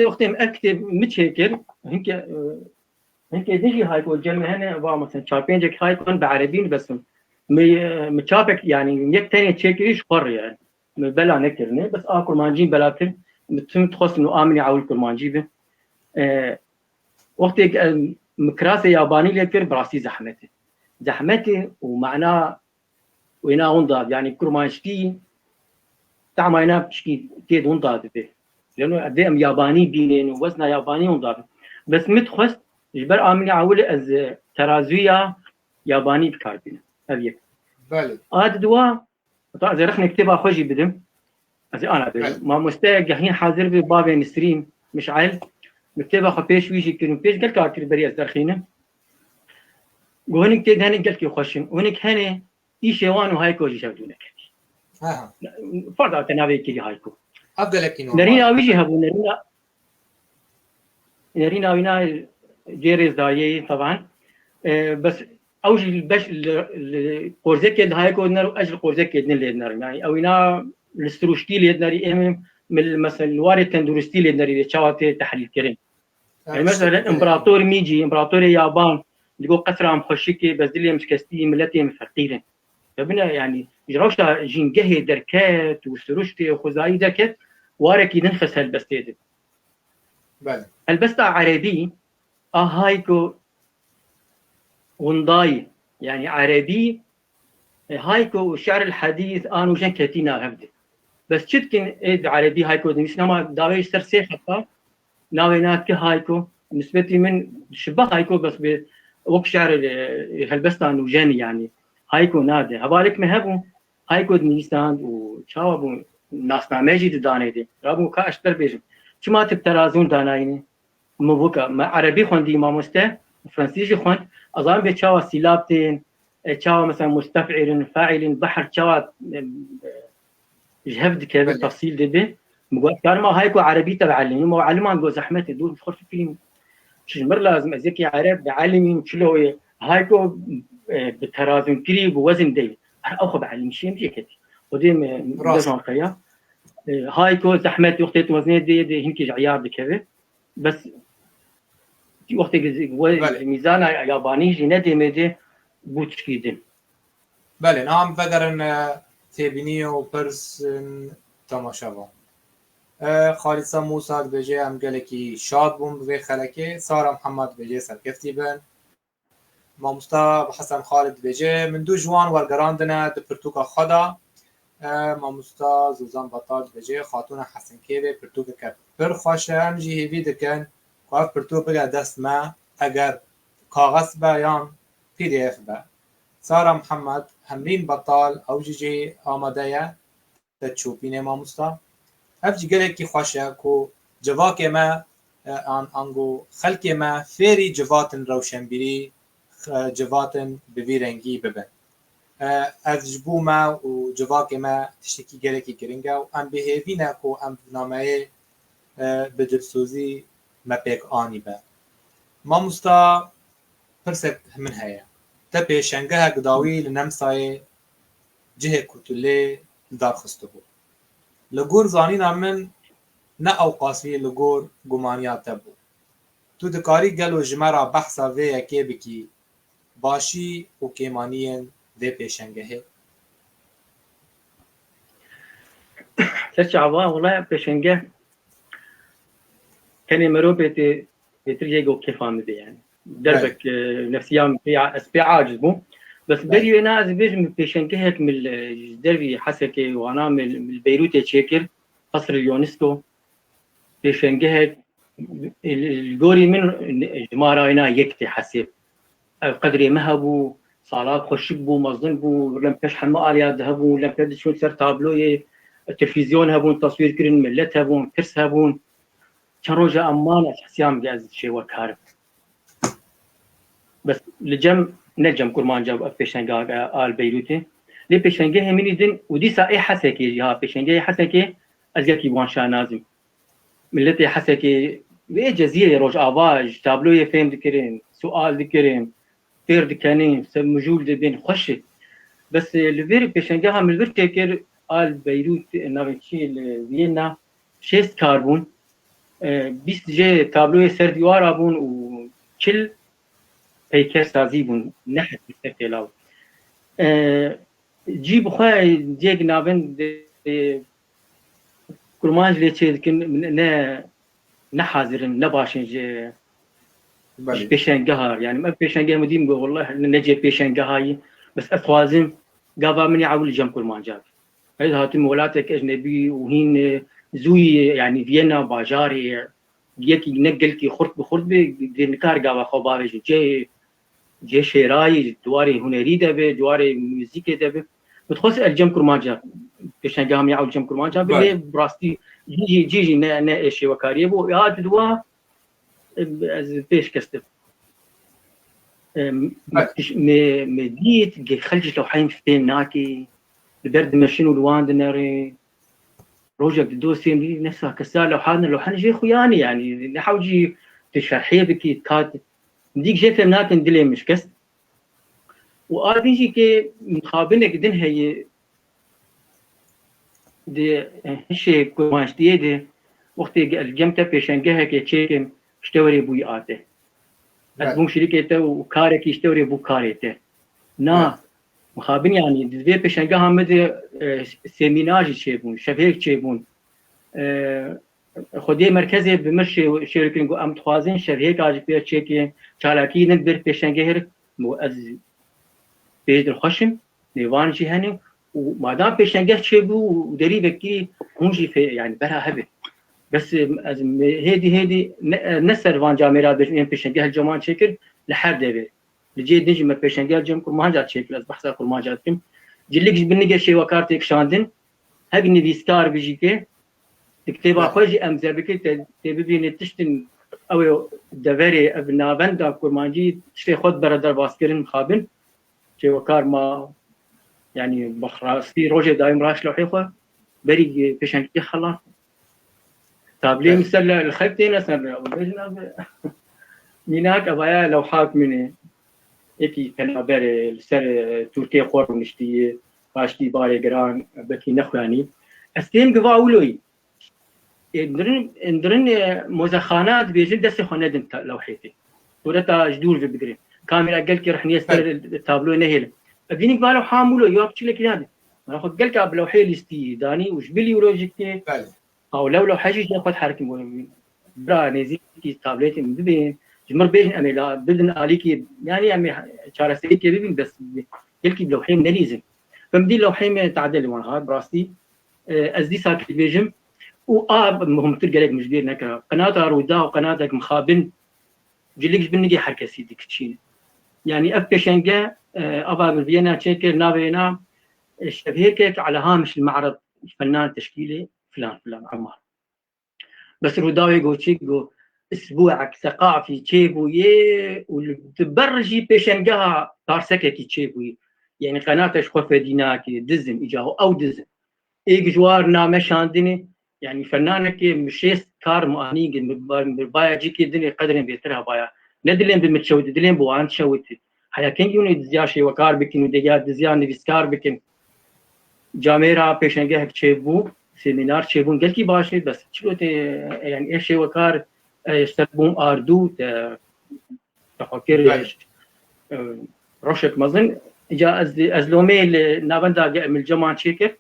اختي مأكد متشكل هنك ديجي هايكو الجلمه هنا مثلا شابينجك هايكون بعربين بس متشابك يعني يك تاني تشيكريش قر يعني بلا نكرني بس اكل مانجين بلاتر متم تخص انه امني عاول كل مانجيبه وقت مكراسه ياباني لكر براسي زحمتي ومعناه وينا هوندا يعني كرمانشتي تعمينا بشكي تيد هوندا به لانه قدام ياباني بينين ووزنها ياباني هوندا بس متخص جبر امني عاول از ترازويا ياباني بكاربين هذيك بله هذا دواء طبعا زي رخنا كتابة خوجي بدم زي انا ما مستاق الحين حاضر بباب ستريم مشعل مكتبه خو بيش ويجي كلمه بيش قال كارتر بري ازرخينه وهنك تد هنك قال كي خوشم وهنك هنا ايش وانو هايكو جي شافدونك ها فرض تناوي كي هايكو افضل لك انه نرينا ويجي هبو نرينا وينا جيريز دايي طبعا بس اوجي البش القرزك هايكو نر اجل قرزك اللي نر يعني او هنا الاستروشتي اللي نري من مثلا الوارد تندورستي اللي نري تشاوت تحليل كريم يعني مثلا امبراطور ميجي امبراطور اليابان يقول قصر ام خشكي بس دلي مش كستي ملتي مفقيرين فبنا يعني جروشتا جينجه دركات وسروشتي وخزاي دركات وارك ينخس هالبستيد بله البستا عربي هايكو غنضاي يعني عربي هايكو الشعر الحديث انو جن كتينا هبدي بس شتكن اد عربي هايكو مش نما داوي سرسي خطا ناوينات هايكو نسبة من شبه هايكو بس بوك شعر هلبستان وجاني يعني هايكو نادي هبالك مهبو هايكو دنيستان وشاوبو ناس نامجي داني دي رابو كاشتر بيجم شما تبترازون دانايني مبوكا ما عربي خوندي ما مسته فرنسيجي خوند اظن بتشاوا سيلابتين تشاوا مثلا مستفعل فاعل بحر تشاوا جهبد كذا بالتفصيل دي كان ما هايكو عربي تبعلم ما علمان جو زحمه دول في خرف فيلم شمر لازم ازكي عرب بعلمي شلو هايكو بالترازن كري بوزن دي اخو بعلم شيء مش كده وديم لازم خيا هايكو زحمه وقت وزن دي هنك عيار بكذا بس وقت ميزان ياباني جنادي مدي بوتشكيدن بله نام فقرن تبینی و پرس تماشاوان خالصا موساد بجه هم گلکی شاد بوم به خلکه سارا محمد بجه سرکفتی بن ماموستا حسن خالد بجه من دو جوان ورگراندنه د پرتوکا خدا ماموستا زوزان بطال بجه خاتون حسن کیوه پرتوکا که پر خوشه هم جی هیوی دکن که پرتوک بگه دست ما اگر کاغذ با یا پی دی اف با سارا محمد همرین بطال او جی آماده تشوبین ماموستا افجی گلکی خوشه کو جواک ما آنگو خلک ما فیری جواتن روشنبیری جواتن بوی رنگی ببن افجبو ما و جواک ما تشتکی گلکی گرنگه و ام بهیوینه کو ام نامه بدلسوزی ما پیک آنی با ماموستا پرسك من هيا تبي شنجها قداوي لنمساي جهة كتلة دار خستبو لجور زانينا من نا او قاسي لجور جمانيات تبو تو دكاري قالو جمرة بحثا في كيبكي باشي وكيمانيين ذي بيشنجه سرچاوا والله بيشنجه كان مرو بترجع جو كيف عامل يعني دربك نفسيا في عاجز بو بس بري انا از بيج بيشنجه هيك من دربي حسكي وانا من بيروت تشيكر قصر اليونسكو بيشنجه هيك الجوري من جمارة هنا يكتي حسب قدري مهبو صالات خوش بو مظن بو لم تشحن مقاليات ذهبوا لم تدش شو صار تابلو التلفزيون هبون تصوير كرين ملت هبون ترس هبون كان روجا أمان حسيام جاز شيء وكارب بس لجم نجم كرمان جاب بيشنجا آل بيروتي لي بيشنجا هميني دين ودي ساعة حسكي جها بيشنجا حسكي أزيكي وانشا نازم ملتي حسكي بيه جزيرة روج آواج تابلو يفهم ذكرين سؤال ذكرين تير ذكرين مجول دبين خشة بس الفير بيشنجا هم الفير تكر آل بيروت نافنشي فيينا شيست كاربون 20 جه تابلوی سر دیوار بون و 40 پیکر سازی بون نحت استلاو جی بخواه دیگ نابن کرمانج لیچه دکن نه حاضرن نباشن جه پیشنگاه يعني ما پیشنگاه مدیم گو والله نجي پیشنگاهی بس اتوازم قابا من يعول جم كرمانجات هذا هاتم ولاتك اجنبي وهين زوي يعني فيينا باجاري يكي نقل كي خرط بخرط بنكار قابا خبارج جي شيراي دواري هنري دبي دواري موسيقى دبي بتخص الجم كرمانجات بيشان قام يعول جم كرمانجات باللي براستي جي نا شي وكاريه بو ياد دوا از بيش كستب مديت خلجت لو حين فين ناكي البرد مشينو الوان دناري روجك دوسي نفسها كسار لو حان جي خوياني يعني نحاوجي تشرحيه بكي كات ديك جيت هناك ندلي مش كست وقاعدين جي كي مخابنك دن هي دي هشي كواش دي وقت الجمتا بيشنجها كي تشيكن اشتوري بوي آته أزبون شركته وكارك يشتوري بو كارته نا مخابن يعني دي بيشنجها مد سيميناج شيبون شبهك شيبون خودی مرکزی بمرش شرکت کو ام توازن شبهه کاج پیش چکی چالاکی ندبر پیشنگه هر مو از پیش خوشم دیوان جهنم و مادام پیشنگه چه بو دری بکی هونجی في يعني برا هبه بس از هدي نسر وان جاميرا بين پیشنگه الجمان شكل لحد دبي لجي دنج ما پیشنگه الجم کو ما جات شكل از بحث کو ما جاتم جلك بنيجي شي وكارتك شاندن هبي نبيستار بيجيكي تكتبها خوجي ام زبكي تبي تشتن او دفري ابنا بندا كرمانجي تشتي خد برادر باسكرين مخابن شي وكار ما يعني بخراسي روجي دايم راش لو حيخو بري بيشنكي خلاص تابلي مثل الخيبتين اسر وبجنا ميناك ابايا لو حاك مني اكي كان بري سر تركيا خور نشتي باشتي باري جران بكي نخواني استين قواولوي اندرن مزخانات بيجن دس خندن لوحيتي ورتا جدول في بقرين كاميرا قالك رح نيستر التابلو نهيل ابينك بالو حاملو يوقت لك هذا راح قالك بلوحي ليستي داني وش بلي ولوجيك او لو حاجه ياخذ حركه مهم برا نزيكي تابلت بين جمر بين اميلا بدن اليكي يعني امي شارسيكي بين بس قالك بلوحي نليزم فمدي لوحي تعدل وان هذا براستي ازدي ساكت بيجم مهم تلقى لك مجبير نكره قناتها رودا وقناتك مخابن جليك بنجي حركه سيدك تشين يعني ابكشنجا ابا فيينا تشيكر نافينا شبهيك على هامش المعرض الفنان تشكيلي فلان عمار بس روداوي جو اسبوعك ثقافي تشيبويه وتبرجي بيشنجا تارسكي تشيبوي يعني قناتش خوفه ديناكي دزم اجاو او دزم ايج جوار نامه شاندني يعني فنانك مشيست كار مؤنيق بايا جيكي الدنيا قدرين بيترها بايا ندلين بمتشوت دلين بوان شوت حيا كن يوني دزيا شي وكار بكن وديا دزيا نفسكار بكن جاميرا پیشنگه چبو سيمينار چبون گلكي باشه بس چلوت يعني ايش وكار استبون اردو تفكر روشك مزن جا از لومي نابندا من الجماعه تشيك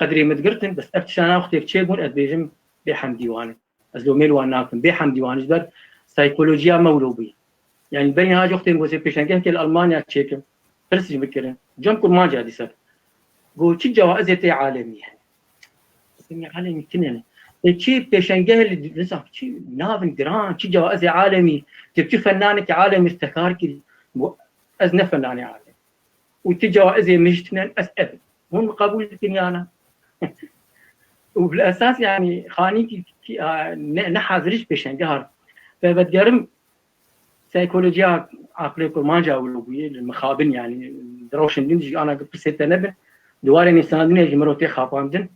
قدري متقرتن بس ابتشانا اختك تشيبون ادبيجم بحم ديوان از لومي واناكم بحم ديوان جبر سايكولوجيا مولوبي يعني بين هاج اختي وزي بيشنجه كل المانيا تشيك فرسي بكره جنب ما جادي سر قول شي جوائز عالميه يعني عالمي كنن شي بيشنجه اللي لسه شي نافن جران شي جوائز عالمي تبكي فنانك عالمي استكارك ازنا فناني عالمي وتجوائز مجتنا اسال هم قبول الدنيانا وبالاساس يعني خاني نحاذرش بيشنجهر فبتقرم سيكولوجيا عقلكم ما جاوا المخابن يعني دروشن دي انا قلت ست نبه دوار انسان دنيا جمروتي خافاندن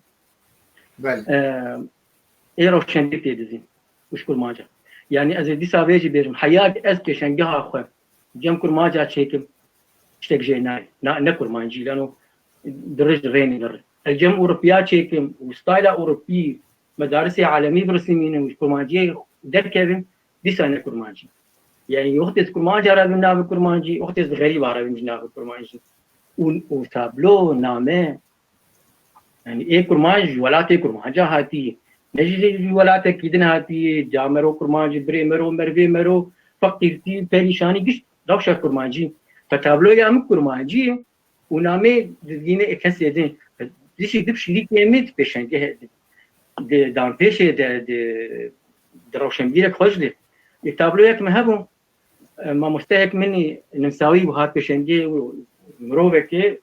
بله ايه روشن دي تدزين وشكل ما جا يعني از دي سافيجي بيرم حياك از بيشنجها اخو جم كل ما جا تشيكم اشتك جيناي نكر ما نجي لانه درج ريني در الجم اوروبيا تشيكم وستايل اوروبي مدارس عالمي برسمين وشكل ما جي دركبم دي سنه كرمانجي يعني وقت كرمانجي على بناب كرمانجي وقت غريب على بناب كرمانجي وتابلو نامه يعني ايه كرمانجي ولا تي كرمانجي هاتي نجي ولا تكيدنا هاتي جامرو كرمانجي بريمرو مرفي مرو فقيرتي بريشاني قش دوشه كرمانجي فتابلو يا كرمانجي ونامه دينه اكسيدين ديشي دب شريك يمت بشنجه دان بيشه د دروشنبير خوجلي التابلو يك مهبو ما مستهك مني نمساوي بهات بشنجي مروبك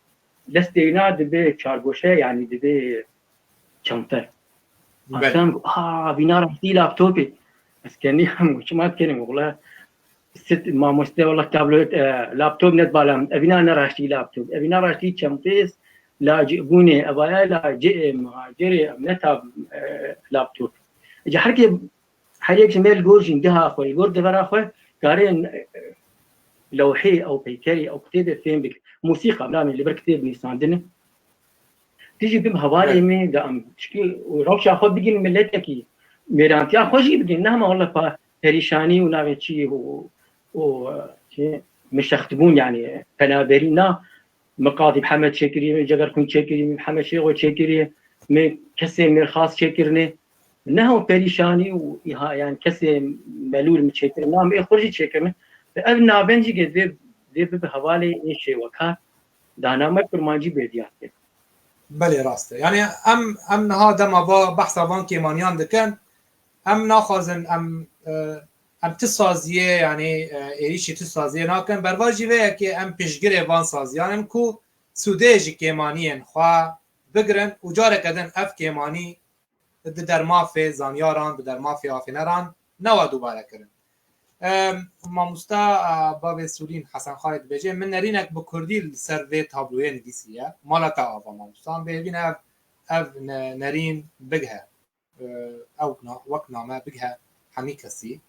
دستينا دبي چارگوشه يعني دبي چمتر عشان بينا رحتي لابتوبي بس كاني هم ما اتكلم والله ست ما مستوى والله تابلو لابتوب نت بالام ابينا انا رحتي لابتوب ابينا رحتي چمتيس لا جيبوني ابايا لا جي مهاجري نتاب لابتوب اجي حريك جميل جورجين جها اخوي جورد برا اخوي قارين لوحي او بيكري او كتيب فين بك موسيقى بلامي اللي بركتيب نيساندني تيجي بهم هوالي مي دام شكي وروش اخو بيجي ملتكي ميرانتي اخو جي بيجي نهما والله بريشاني وناغي شي و شي مش يختبون يعني فنابرينا مقاضي محمد شاكري جبر كنت شاكري محمد شيخ شاكري مي كسي من خاص شاكرني انه بريشاني وها يعني كسي ملول متشكر نام يخرج شكرني فابنا بنجي قد دي بحوالي ايش وكا دانا ما كرمانجي بيديات بله راسته يعني ام هذا ما با بحث وان كيمانيان دكن ام ناخذن ام تسازيه يعني ايشي تسازيه ناكن برواجي ويا كي ام بيشغري وان سازيان كو سوديج كيمانيين خوا بگرن وجاره كدن اف كيماني در مافي زانياران در مافي افينران نوا دوباره کرن ما مستا باب سولين حسن خالد بيجي من نرينك بكردي سيرفي تابلوين ديسيه مالتا ابا ما مستا بيبين اف نرين بگها او وقنامه بگها حمي كسي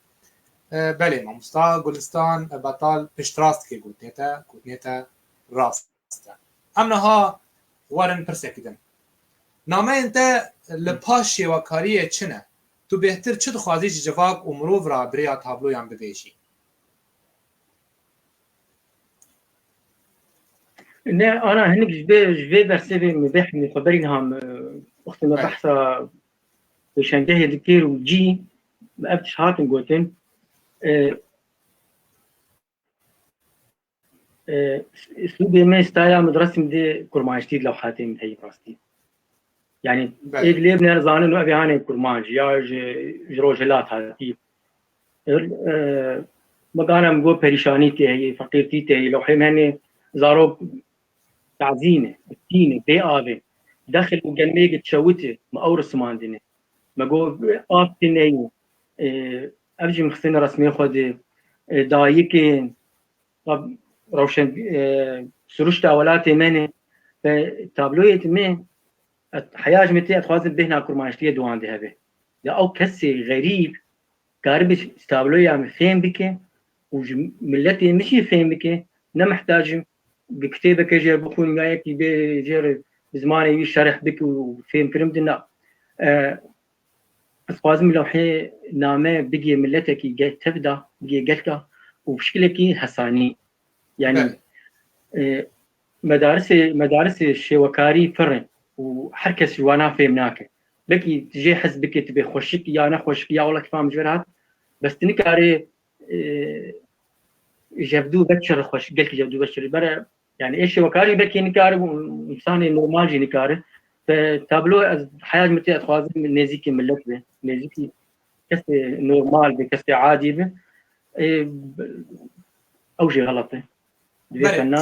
بله ما مستا گلستان بطال پشتراست که گوتنیتا راست امنها وارن پرسکیدن نامه انت لپاشی و کاریه چنه تو بهتر چه خوازی جواب و مروف را بریا تابلو یم ببیشی نه انا هنيك جبي برسبي مبيح من خبرينهم اختي ما بحثها بشنجه دكتور وجي ما ابتش هاتن قوتين اسلوبي ما ستايل مدرسة مدي كرمانج جديد لو حاتم هي براستي يعني ايه اللي ابن زانن انه ابي هاني كرمانج يا جروجلات هذه مقانا مقول بريشانيتي هي فقيرتي هي لو حيماني زارو تعزينه التينه بي ابي داخل مجنيك تشوتي ما اورس ماندني ما قول افتني ارجي مخسن رسمي خدي دايكين طب روشن سروش تاولاتي مني تابلويت من حياج متي اتخاذ بهنا كرمانشتيه دوان دهبه يا او كسي غريب قارب تابلويا مفين بك وملتي مش يفهمك نمحتاج بكتابك جير بكون جايك بجير بزماني يشرح بك وفهم كلمتنا بس لازم لو حي نامه بقي ملتك جاي تبدا بقي قلتك وبشكلك حساني يعني مدارس الشوكاري فرن وحركس وانا فهمناك بكي تجي حسبك تبي خوشك يا انا خوشك يا والله تفهم جبرات بس تنكاري جبدو بشر خوش قلت جبدو بشر برا يعني ايش وكاري بكي نكاري انسان نورمال جي نكاري فتابلو حياه متي اتخاذ من نزيكي ملت به نزيكي كس نورمال بكس عادي به او شيء غلط تلقى ما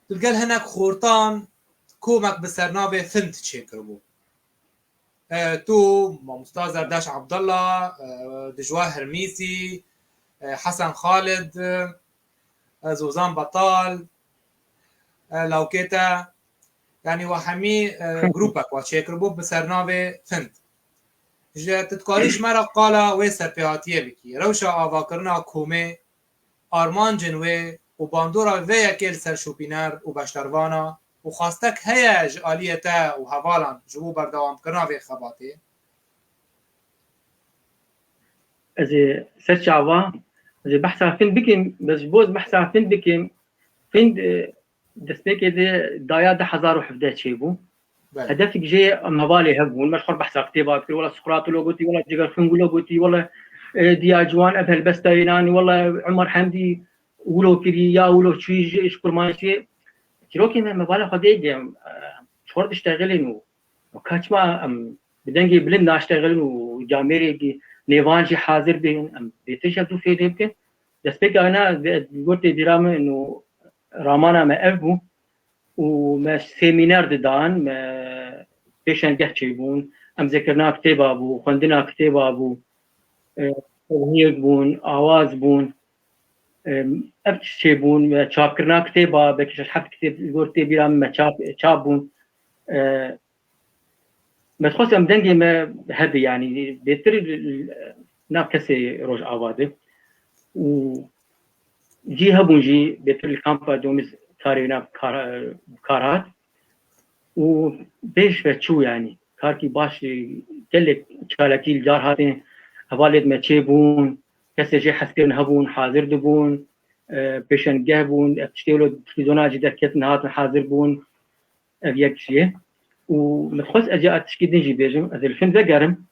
تلقى هناك خورطان كومك بسرنابه فهمت تشكربو تو مستاذ زرداش عبد الله دجواه هرميسي حسن خالد زوزان بطال لوكيتا يعني وحمي جروبك وتشكربو بسرنابه فهمت تتكاريش مرا قالا وي سرپیاتیه بکی روشا آواکرنا کومه آرمان جنوه و باندورا وی اکل سرشوپینر و بشتروانا و خواستک هیج آلیتا و حوالان جبو بردوام کرنا وی خباته از سرچ عوا از بحثا فين بكم بس بوز بحثا فين بكم فين دستيك ده دايا 10,000 شيبو هدفك جي مبالي هبون مشهور بحثا كتابات ولا سقراط لوغوتي ولا جيجر فنغ لوغوتي ولا دياجوان ابهل بستايناني ولا عمر حمدي ولو كري يا ولو شي اشكر ماشي كيروكي مبالي خديج شورت اشتغلين وكاتما بدنجي بلند اشتغلين وجاميري نيفانجي حاضر بين بيتشدوا في ديبكن دسبيك انا قلت درامه انه رامانا ما ابو وما سيمينار دان ما بيشن جهتشيبون ام ذكرنا كتابه ابو خندنا كتابه ابو هي بون اواز بون ابتشيبون شابكرنا كتابه بكش حب كتاب قلت درام ما شابون ما تخص ام دنجي ما هذه يعني بيتر ناب كسي روج عواده و جي هبون جي بيتر الكامبا دومز كارينا كارات و بيش فتشو يعني كاركي باش قلك شالكي الجار هاتين هوالد ما تشيبون كسي جي حسكرن هبون حاضر دبون بيشن جهبون تشتيلو تلفزيونات جدا كتن هاتن حاضر بون ابيك شيء ومتخص اجي اتشكي نجي بيجم از الفيلم ذكرم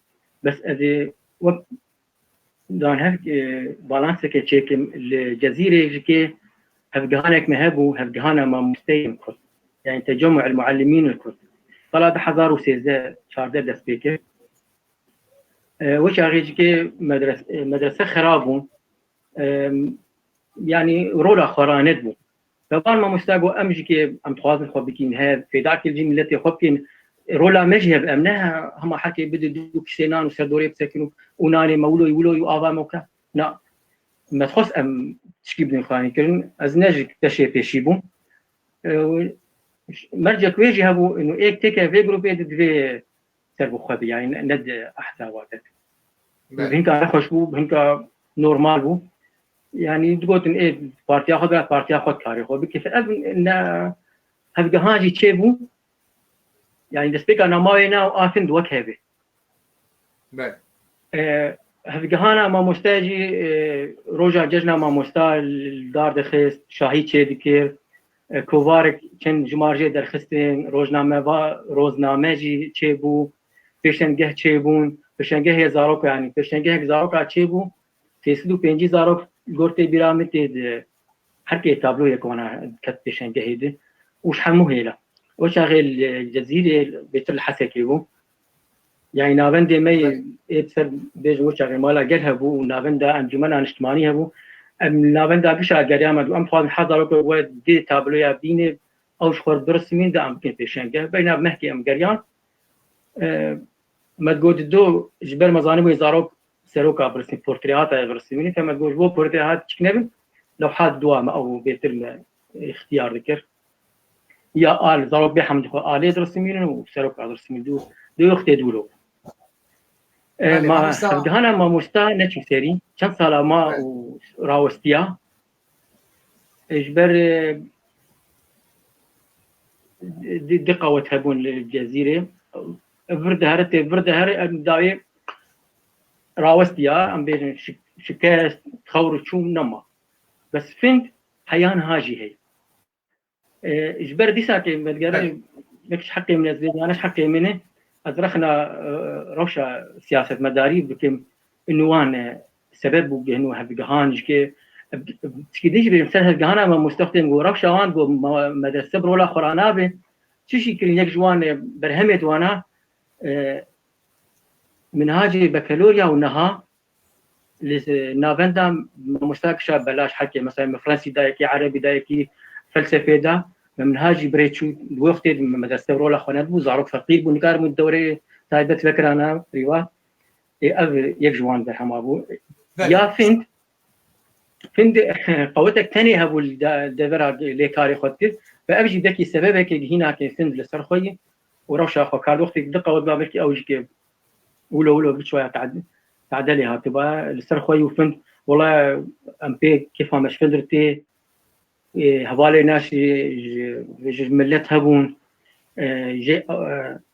بس از وقت دان هف بالانس كي تشيك الجزيره كي هفجهانك مهبو هفجهانا ما مستيم كل يعني تجمع المعلمين الكل طلع 1013 شارده دسبيكه وش كي مدرسه خرابون يعني رولا خراندبو طبعا ما مستاجو امجي كي ام تخاطر خبكين هذا في ذاك الجيم التي خبكين رولا مجهب امنها هم حكي بدو دوك سنان وسردوري بسكنوا وناني مولو يولو يوافا موكا لا ما تخص ام تشكي بدن خاني كرن از نجي تشي بيشيبو مرجع كويجي هبو انه ايك تيكا في جروبي دي سربو خبي يعني ند احساواتك هنكا خوشبو هنكا نورمال بو يعني تقول ان ايه بارتي اخذ بارتي اخذ تاريخ وبكيف ان هذا هاجي تشيبو يعني دسبيك انا ماينا وافند وكهبه هذا هانا ما مستاجي روجا ججنا ما مستال دار دخست شاهي تشيدكير كوفارك كان جمارجي درخستين روزنامه جي تشيبو پیشنگه تشيبون پیشنگه زاروك يعني پیشنگه زاروك تشيبو 350 زاروك گورتي بيرامتي هر كي تابلو يكون كت پیشنگه هيده وش حمو هيلا وشاغل الجزيره بيت الحسكيبو يعني نابند مي ابسر بيج وشاغل مالا قلهبو ونابند انجمن اجتماعي هبو ام نابند بيش اجريامد ام فاض حضروا ودي تابلو يا بيني او شخور درسمين دا ام كان پیشنگه بينا محكي ام جريان ما تقول دو جبر مزاني ويزاروك سروكا برسم بورتريات برسميني فما تقول بو بورتريات تشكنبن لو حد دوام او بيتر اختيار ذكر يا آل زاروك بحمد آلية درسمين وسروكا درسمين دو اختي دولو بله ما مامۆستا هەفتگەهانە مامۆستا نەچوو سێری چەند ساڵە ما بله. و ڕاوەستیە ژبەر دقەوت هەبوون لە جەزیرێ vردە هەر داوێ ڕاوەستیە ئەم بێژن شکست خەور چوو نەما بەس فند هەیان هاژی هەیە ژبەر دیساکێ مەدگەرە یەکش حەقێ منە زێدانەش حەقێ منێ ئەزرەخنا ڕەوشە سیاسەتمەداری بکەم ئنوان سبب بوو بێن و هەفتگەهانیشکێ تشکیدیش بێژم سەر هەفتگەهانە مەمۆستەختێن گۆ ڕەوشەوان بۆ مەدرسە بڕۆلا خۆرانابێ چشی کردن یەک جوان بەرهەمێت وانە منهاجي بكالوريا ونها نافندا مستاكشا بلاش حكي مثلا فرنسي دايكي عربي دايكي فلسفه دا منهاجي بريتشو وقت مدرسه رولا خونات بو زاروك فقير بو نكار من الدوري تايبت فكرانا ريوا يك جوان برحم ابو يا فند قوتك ثاني هبو الدبر لي كاري خوتي فابجي دكي سببك هنا كي فند لسر خوي وروشا خو كار وقت دقه وبابك اوجك ولو بشويه تعدلي هاتبا لسر خوي وفند والله ام بي كيف مش فندرتي هوالي ناس ملت هبون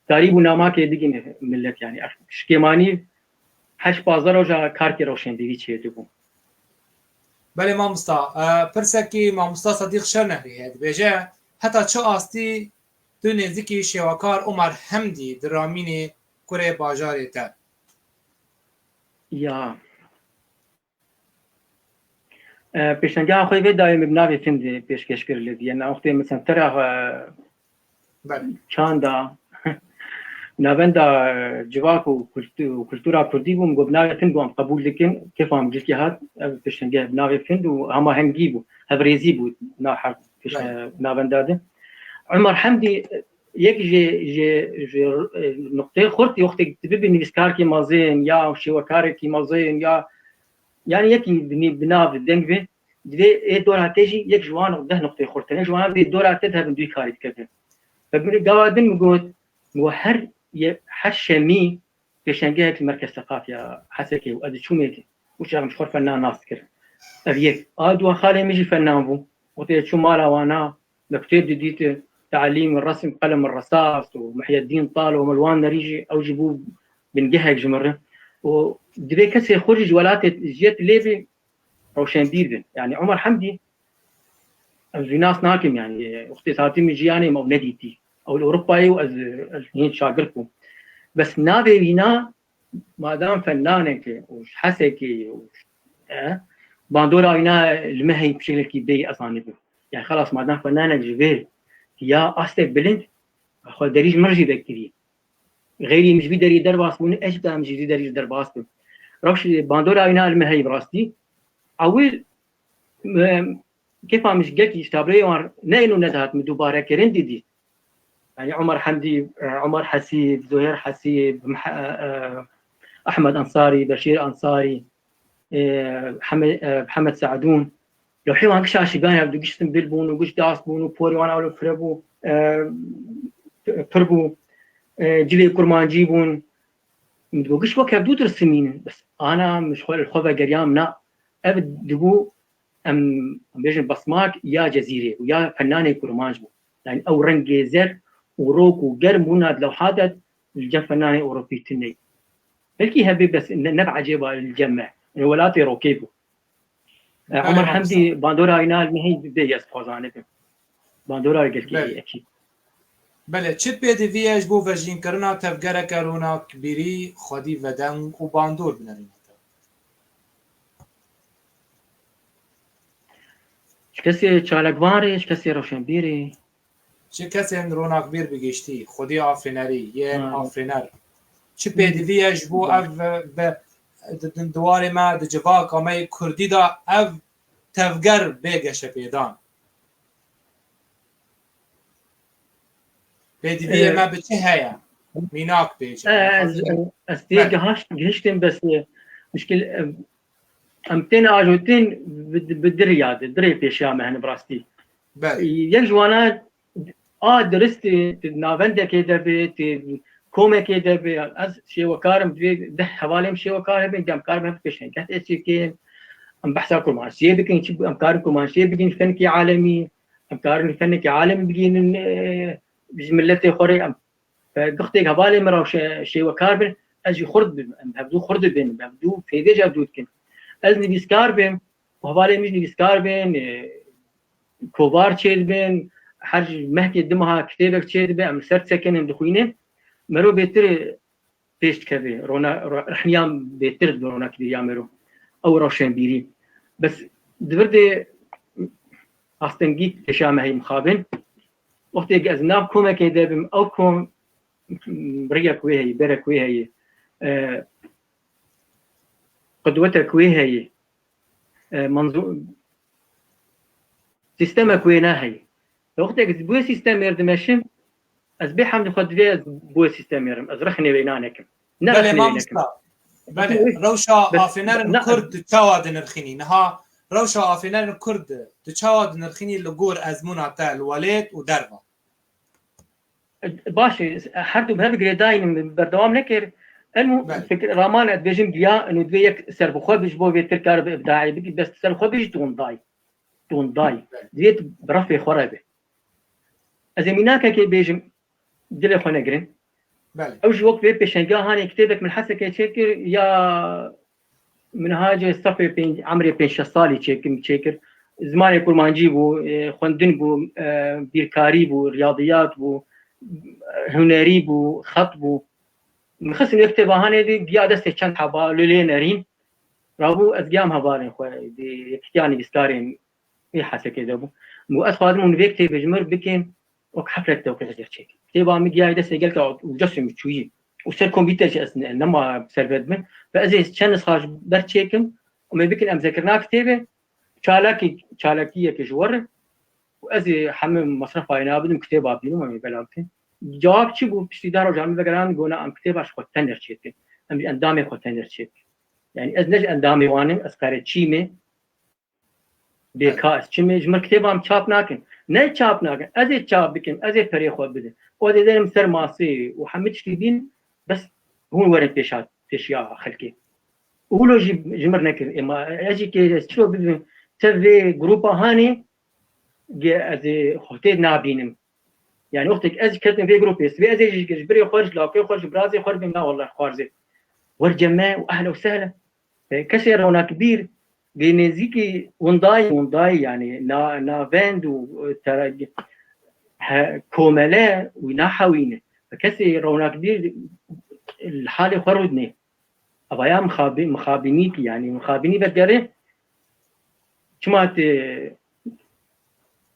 تقريبا ناماك يدقين ملت يعني شكيماني حش بازار وجا كاركي روشن ديري چه دبون بله مامۆستا پرسێکی مامۆستا سەدیق شەرنەهری هەیە دەبێژە هەتا چ ئاستی تو نێزیکی شێوەکار عومەر حەمدی درامینێ کورێ باژارێ te يا پێشنگا خۆی بێ دایم بناوێ فند پێشکەش کرد لە دیە ناوەختێ مثلا تەرە چاندا ناوەندا جواک و کولتورا کوردی بووم گۆ بناوێ فند بووم قبول دکن کێفام جلکی هات پێشنگا بناوێ فند و هەماهەنگی بوو هەڤرێزی بوو ناوەندادە عومەر حەمدی یەک نقطەی خورتی وەختێک ببی نویسکارێکی مەزێن یا شێوەکارێکی مەزێن یا يعني يكي بناف دنگ به دي دور هاتيجي يك جوان ده نقطه خورتنه جوان دي دور هاتها من دوي كاري كده فبن قوادن مقول وهر حشمي بيشنجاك المركز الثقافي حسكي وادي شو ميتي وش مش خور فنان ناسكر ابيك ادوا خالي ميجي فنان بو وتي شو مالا وانا لكتير جديد تعليم الرسم قلم الرصاص ومحي الدين طال وملوان نريجي او جيبوه بنجهك جمره ودبي كسي خرج جوالات جيت ليبي روشنبير بن يعني عمر حمدي في ناس ناكم يعني اختصاصاتي مجياني او نديتي او الاوروباي واز هين شاغركم بس نابي هنا ما دام فنانك وش حسكي باندورا هنا المهي بشكل كبير اصلا يعني خلاص ما دام فنانك جبال يا استك بلند اخو دريج مرجي بكتير غيري مش بيقدر يدرباس بون ايش بدا مش بيقدر يدرباس بون روش باندورا هنا المهي براستي اول كيف مش قلت يستابري نينو ندهت من دوباره كرندي دي يعني عمر حمدي عمر حسيب زهير حسيب احمد انصاري بشير انصاري محمد سعدون لو حيوان كشاشي بان يبدو قشتم بلبون وقش داس بون وبوري وانا اولو فربو فربو جلي كرمانجي بون مدوقش وقت يبدو ترسمين بس انا مش خول الخوفه قريام نا ابد دبو ام بيجن بصمات يا جزيره ويا فناني كرمانج بو يعني او رنج زر وروك وقرم وناد لو حادث الجم فناني اوروبي تني هلكي هبي بس نبع جيبه الجمع ولاتي روكيبو عمر حمدي باندورا ينال مهي بدي اسبوزانه باندورا قلت اكيد بله چه پێدیڤەیەش بۆ ڤەژینکردنا تەڤگەرەکە ڕووناکبیری خودی ڤەدەنگ و باندۆر بنەرێنێتەوە چ کەسێ چالەکوانێ چ کەسێ ڕەوشنبیرێ چ کەسێن ڕووناکبیر بگەشتی خودی ئافرینەری یەن ئافرینەر چ پێدیڤەیەش بۆ ئەv دوارێ ما دجڤا کامەی کوردیدا ئەv تەڤگەر بێگەشە پێدان پێدیڤەیە ما بچ هەیە میناک پێچ گەشتم بس مشكل امتين اجوتين بالدرياد دري بيشامه هنا براستي يك جوانات درست نافندا كده بيت كومك دبي از شي وكارم ده حوالي شي وكارم دم كارم بكشن كات اتشكين ام بحثاكم مع شي بكين شي ام كاركم مع شي بكين فنكي عالمي ام كارم فنكي عالمي بكين بجملتي خوري ام فدختي حوالي مرا شي وكارم اجي خرد ام هبدو خرد بين هبدو فيدي جابدو كن ازني بيسكاربم وحوالي مش بيسكاربم كوبار تشيد بين حرج مهدي دمها كتابك تشيد بين ام سرت سكن دخوينه مرو بيتر بيشت كذي رونا رحنيام بيتر رونا كذي يامرو او روشن بيري بس دبردي استنجيت تشامه هي مخابن وقت ازناب كوما كيدابم او كوم بريك وهي برك وهي قدوتك وهي منظور سيستمك وينها هي وقت بو سيستم يردمشم از بحمد خود وی بو سیستم يرم از رخني بينانكم بله ما مستا بله روشا آفنر کرد چاواد نرخینی نها روشا آفنر کرد چاواد نرخینی لگور از مناطق الوالد و دربا باشه هر دو به گریداین بردوام نکر المو فکر رامان ادبجم دیا انه دوی یک سر خود بج بو ویتر کار ابداعی بگی بس سر خود بج دون دای زيت برفي خرابه ازميناك كي بيجم دل خو نگرن اوج وقت في بشنجا هاني كتابك من حسك تشكر يا منهاج صفي بين عمري بين شصالي تشكر زمان يكون ما نجيبو خوندن بو بيركاري بو رياضيات بو هنري بو خط بو مخسن يكتب هاني دي قياده سكن حبا لولينرين رابو ازقام هبارين خو دي كتياني بيسكارين اي حسك دبو مو اخوادم من بيكتب بجمر بكين وحفله توقيع تشيك تبا ميديا دسه قالك وجسم شويه وسر كمبيوتر اساسا انما سيرفر من فازي شانس خارج برتشيكم وما بكن ام ذكرناك تيبه شالكيه كجور وازي حمم مصرف اينا بدم كتابه بينو ما بلاكين جواب شي بو بشتدار جامع بقران قونا ام كتابه اش خوتنر تشيك ام اندامي خوتنر تشيك يعني از نج اندامي وانم اسكار تشيمه بكاس تشيمه جمع كتابه ام چاپ ناكن نه چاپ ناکن از چاپ بکن از پری خود بده و دیدم سر ماسی و همه چی بین بس هون ورد پیشیا خلکی اولو جمر نکر اما اجی که چلو بدون تبی گروپا هانی از خطه نابینم يعني وقتك از كتن في جروب اس في از جبري خرج لاقي خرج برازي خرج لا والله خارجي ورجمه واهلا وسهلا كسر هنا كبير بينزيكي ونداي يعني نافند وترى كوملا ونحوينه فكسي رونا كبير الحاله خرودني ابايا مخابينيك يعني مخابيني بقره كما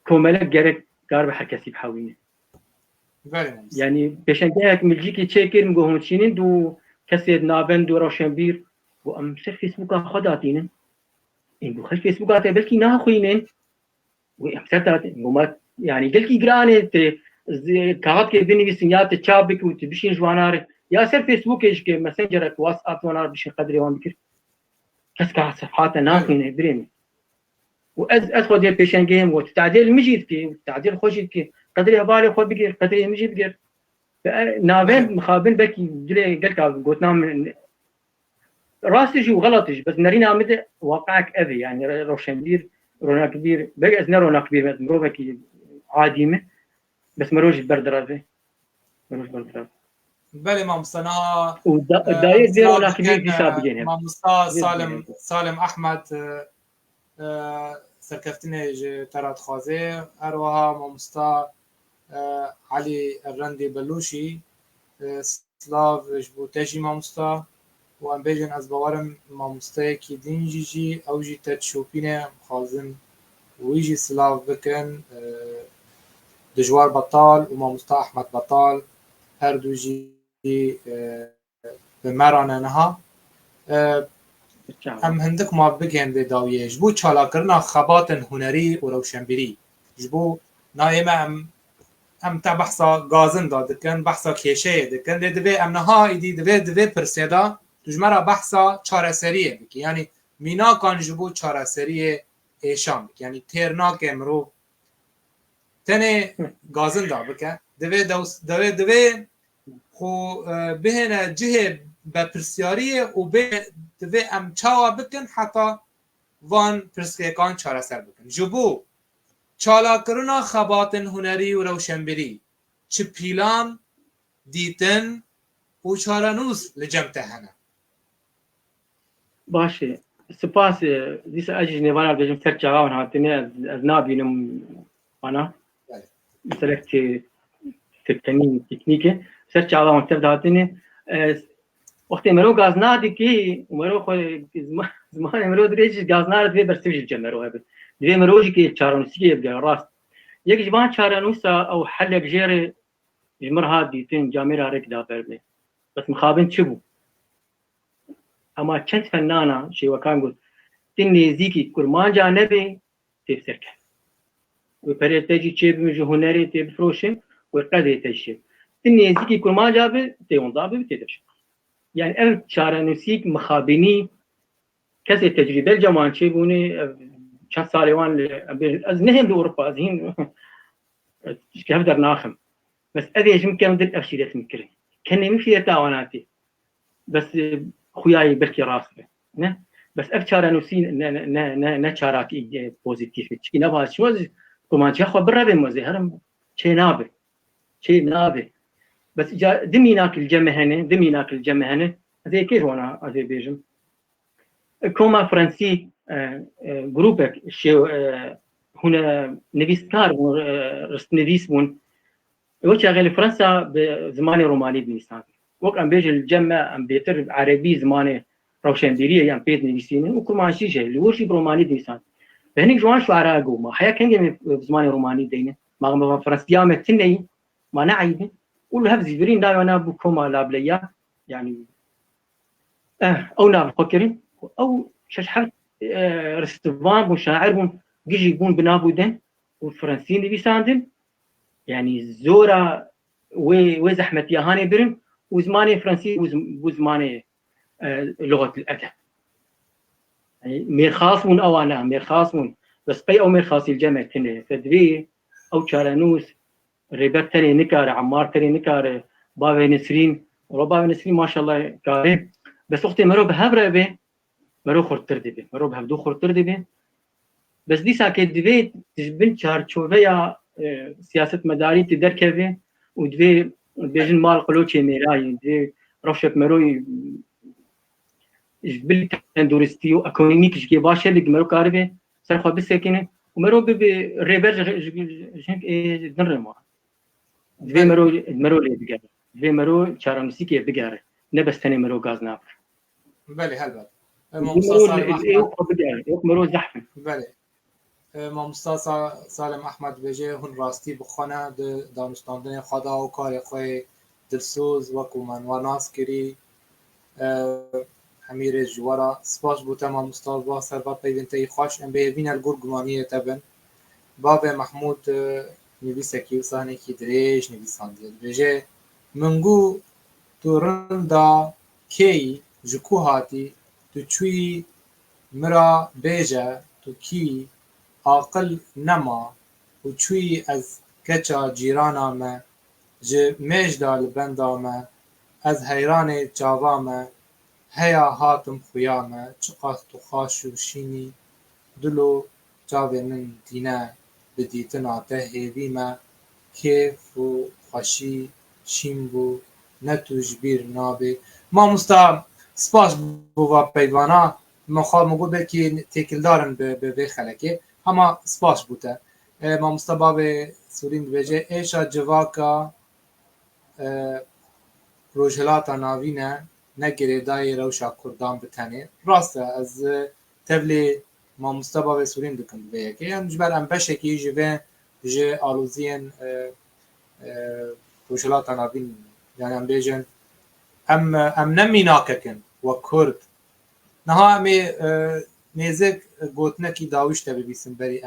كوملا جرك قارب حكسي بحوينه يعني بشنجاك ملجيكي تشيكر مقوم تشينين دو كسي نافند وروشنبير وام سر فيسبوك خداتينه إن بخش فيسبوك هذا بلكي ناخوينه وإحساسات وما يعني بلكي جرانة كعاد كبني بسنيات تشابك وتبشين جوانار يا سر فيسبوك إيش كمسنجر واتساب جوانار بشين قدري وان بكر كس كعاد صفحات ناخوينه بريمي وأدخل ديال بيشن جيم وتعديل مجيد كي وتعديل خوشيد كي قدري هبالي خو بكر قدري مجيد بكر نافين مخابن بلكي جلي قلت قلتنا من راستش وغلطش بس نرينا مد واقعك أذي يعني روشنبير رونا كبير بقى أزنا رونا كبير مروبك عاديمة بس مروج بردرازة مروج بردرازة بله ما مستنا وداية دي رونا كبير في سابقين ما مستا سالم أحمد سركفتني ترات خازي أروها ما مستا علي الرندي بلوشي سلاف جبوتاجي ما مستا و ام بیجن از باورم ماموستای کی دین جی او جی تشوپینه خازن ویجی سلاف بکن دجوار بطال و ماموستا احمد بطال هر دو جی بمرانه نها ام هندک ما بگن به داویه جبو چالا کرنا خبات هنری و روشنبیری جبو نایم ام تا بحثا گازن دادکن بحثا کیشه دکن دوی ام نها ایدی دوی پرسیدا تجمرا بحثا چارەسەریە بکی یعنی میناکان جبو چارەسەریە ئێشان بکی یعنی تێرناکێ مرۆڤ tenê gazin da bike divê خو بهنا جهه بپرسیاری و به دوی ام چاوا بکن حتی وان پرسکیکان چاره سر بکن جبو چالا کرنا خباتن هنری و روشنبری چه پیلان دیتن و چارانوس لجمته هنه باشه سپاس دیسا اجی نوارا بجم سر چاقاون هاتنی از نابینم انا مثلا تکنیکه سر چاقاون تفد هاتنی وقتی مرو گاز نادی کی مرو خو زمان مرو دريج گاز ناد في برسوج الجمرو هبه دوی مروجي کی چارونسی کی بگا راست یک جبان چارونوسا او حل بجير جمر هادي تن جاميرا رك دابر بس مخابن تشبو اما كنت فنانه شي وكان قلت تني زيكي كرمان جانبي تفسرك وبريت تجي تشيب من هنري تبفروشن وقد تجي تني زيكي كرمان جابي تيون ضابي تدرش يعني أنا شارنوسيك مخابني كذا تجربة الجماعة شيبوني كان صاريوان از نهم لأوروبا زين كيف در ناخم بس أذي جم كم در أفشيلة مكري كني مفيدة تعاوناتي بس خوياي بركي راسبه نه بس أفشارنوسي نا شارك بوزيتيف كي نبغى شو كمان شيء خو برا بموزي هرم شيء نابه بس جا دميناك الجمع هنا هذا كيف وانا هذا بيجم كوما فرنسي جروبك شو هنا نبيسكار رست نبيسمون وشغل فرنسا بزمان روماني بنيسان وقت ام بيجي الجمع ام بيتر عربي زمان روشنديريه يعني بيت نبيسين وكمان شيء اللي ورشي بروماني بنيسان فهنيك جوان شعراء قوما حيا كان بزمان روماني دينا ما فرنسيا متني ما نعيبه وله هفزي برين دايما انا بكوما لابليا يعني او ناب فكرين او ششحت رستفان وشاعر جيجي يكون بنابودن والفرنسيين بيساندن يعني زورا وزحمة يهاني برن وزماني فرنسي وزماني لغة الأدب يعني ميرخاصمون او انا ميرخاصمون بس بي او ميرخاصي الجمع كنه تدري او تشارانوس ريبات تاني نكار عمار تاني نكار بابا نسرين بابا نسرين ما شاء الله كاري بس وقتي مرو بهبره به مرو خورتر دبي مرو بهبدو خورتر دبي بس دي ساكت دبي تجبن چارچوبه سياسة مداري تدركه ودبي بيجن مال قلوچي ميراي دي روشك مرو جبل تندورستي واكونوميك جي باشه لك مرو كاربه سرخو بسكينه ومرو بريبر جنك دنرما دوی مرو لی بگره دوی مرو چارانوسی که بگره نه بس تنی مرو گاز نابر بله هلبت مرو زحفه بله مامستا سالم احمد بجه هون راستی بخونه دانستاندن خدا و کار خوی دلسوز وکو من و ناس کری امیر جوارا سپاس بوده مامستا با سربا پیونتهی خوش ام به وین الگور گمانیه تبن باب محمود نویسکی و سانه کی دریج نویساندید بجه منگو تو رندا کی جکو هاتی تو چوی مرا بیجه تو کی عاقل نما و چوی از کچا جیرانا ما جه میجدا لبندا ما از حیران چاوا ما هیا هاتم خویا ما چقدر تو خاش و شینی دلو چاوه من دینه بدیتنا ته هیوی ما کیف و خوشی شیم بو نتوش بیر نابه ما مستا سپاس بوا پیدوانا مخواه مگو بکی تکل دارن به خلکه اما سپاس بوده ما مستا باب سورین بجه ایشا جواکا روشلاتا ناوینه نگره دای روشا کردان بتنه راسته از تبلی ما مستبا و سورین دکن به که هم جبر ام بشکی جوه جه آلوزین روشلات نابین یعنی ام بیجن ام نمی ناککن و کرد نها امی نیزک گوتنکی داویش تبی بیسن بری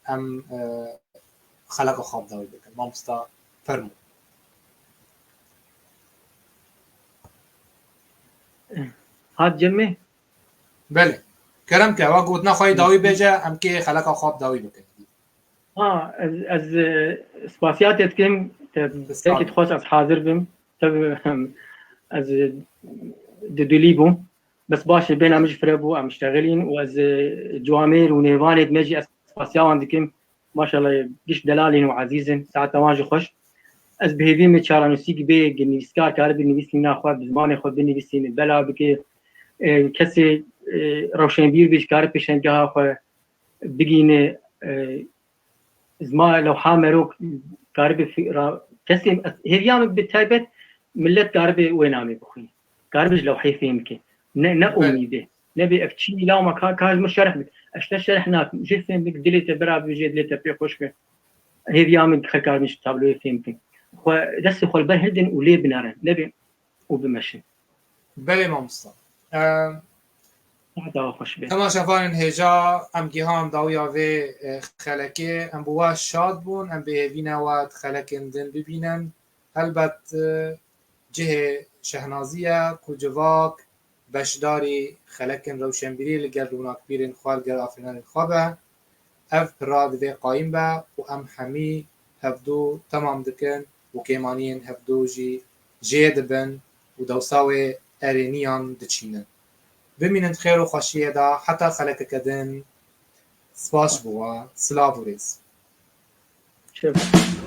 ام خلق خواب داوی بکن ما مستا فرمو هات جمعه بله کرم که و گوتنا خواهی داوی بیجه ام که خلق خواب داوی بکن از سپاسیات کم تاكد خوش از حاضر بم از دودلی بوم بس باشه بین امش فربو ام اشتغلين واز جوامير ونيفانيت ماجي اسباسياوان ديكم ما شاء الله قش دلالين وعزيزن ساعات واجي خوش از بهيفي متشارانو سيك بي نيسكار كارب نيفيسين ناخذ بزمان خود بنيفيسين بلا بك كسي روشنبير بيش كارب بيشنجها خو بقين زما لو حامروك كارب في كسي هيريام بالتايبت ملت كارب وينامي بخوي كاربج لو حيث يمكن نأميده نبي أفتشي لا ما كاج مش شرح بك أشتى شرحنا جثم بك دليت براب جد دليت في خوشك هذي يوم خكار مش تابلو يمكن ودس خل بهدن ولي بنارن نبي وبمشي بله ما مصطفى هذا خوش به تماشافان هجا ام گیهام داویا و خلکه ام بوا شاد بون ام به وینا و خلکن دن ببینن البته جه شهنازیه کجواک بشداری خلکن روشنبیری لگر روناک بیرن خوال گر آفرینان خوابه اف پراد و قایم به و ام همی هفدو تمام دکن و کیمانین هفدو جی دبن و دوساوی ارینیان دچینن بمینند خیر و خوشیه دا حتی خلک کدن سپاس بوا سلاو ریز شوف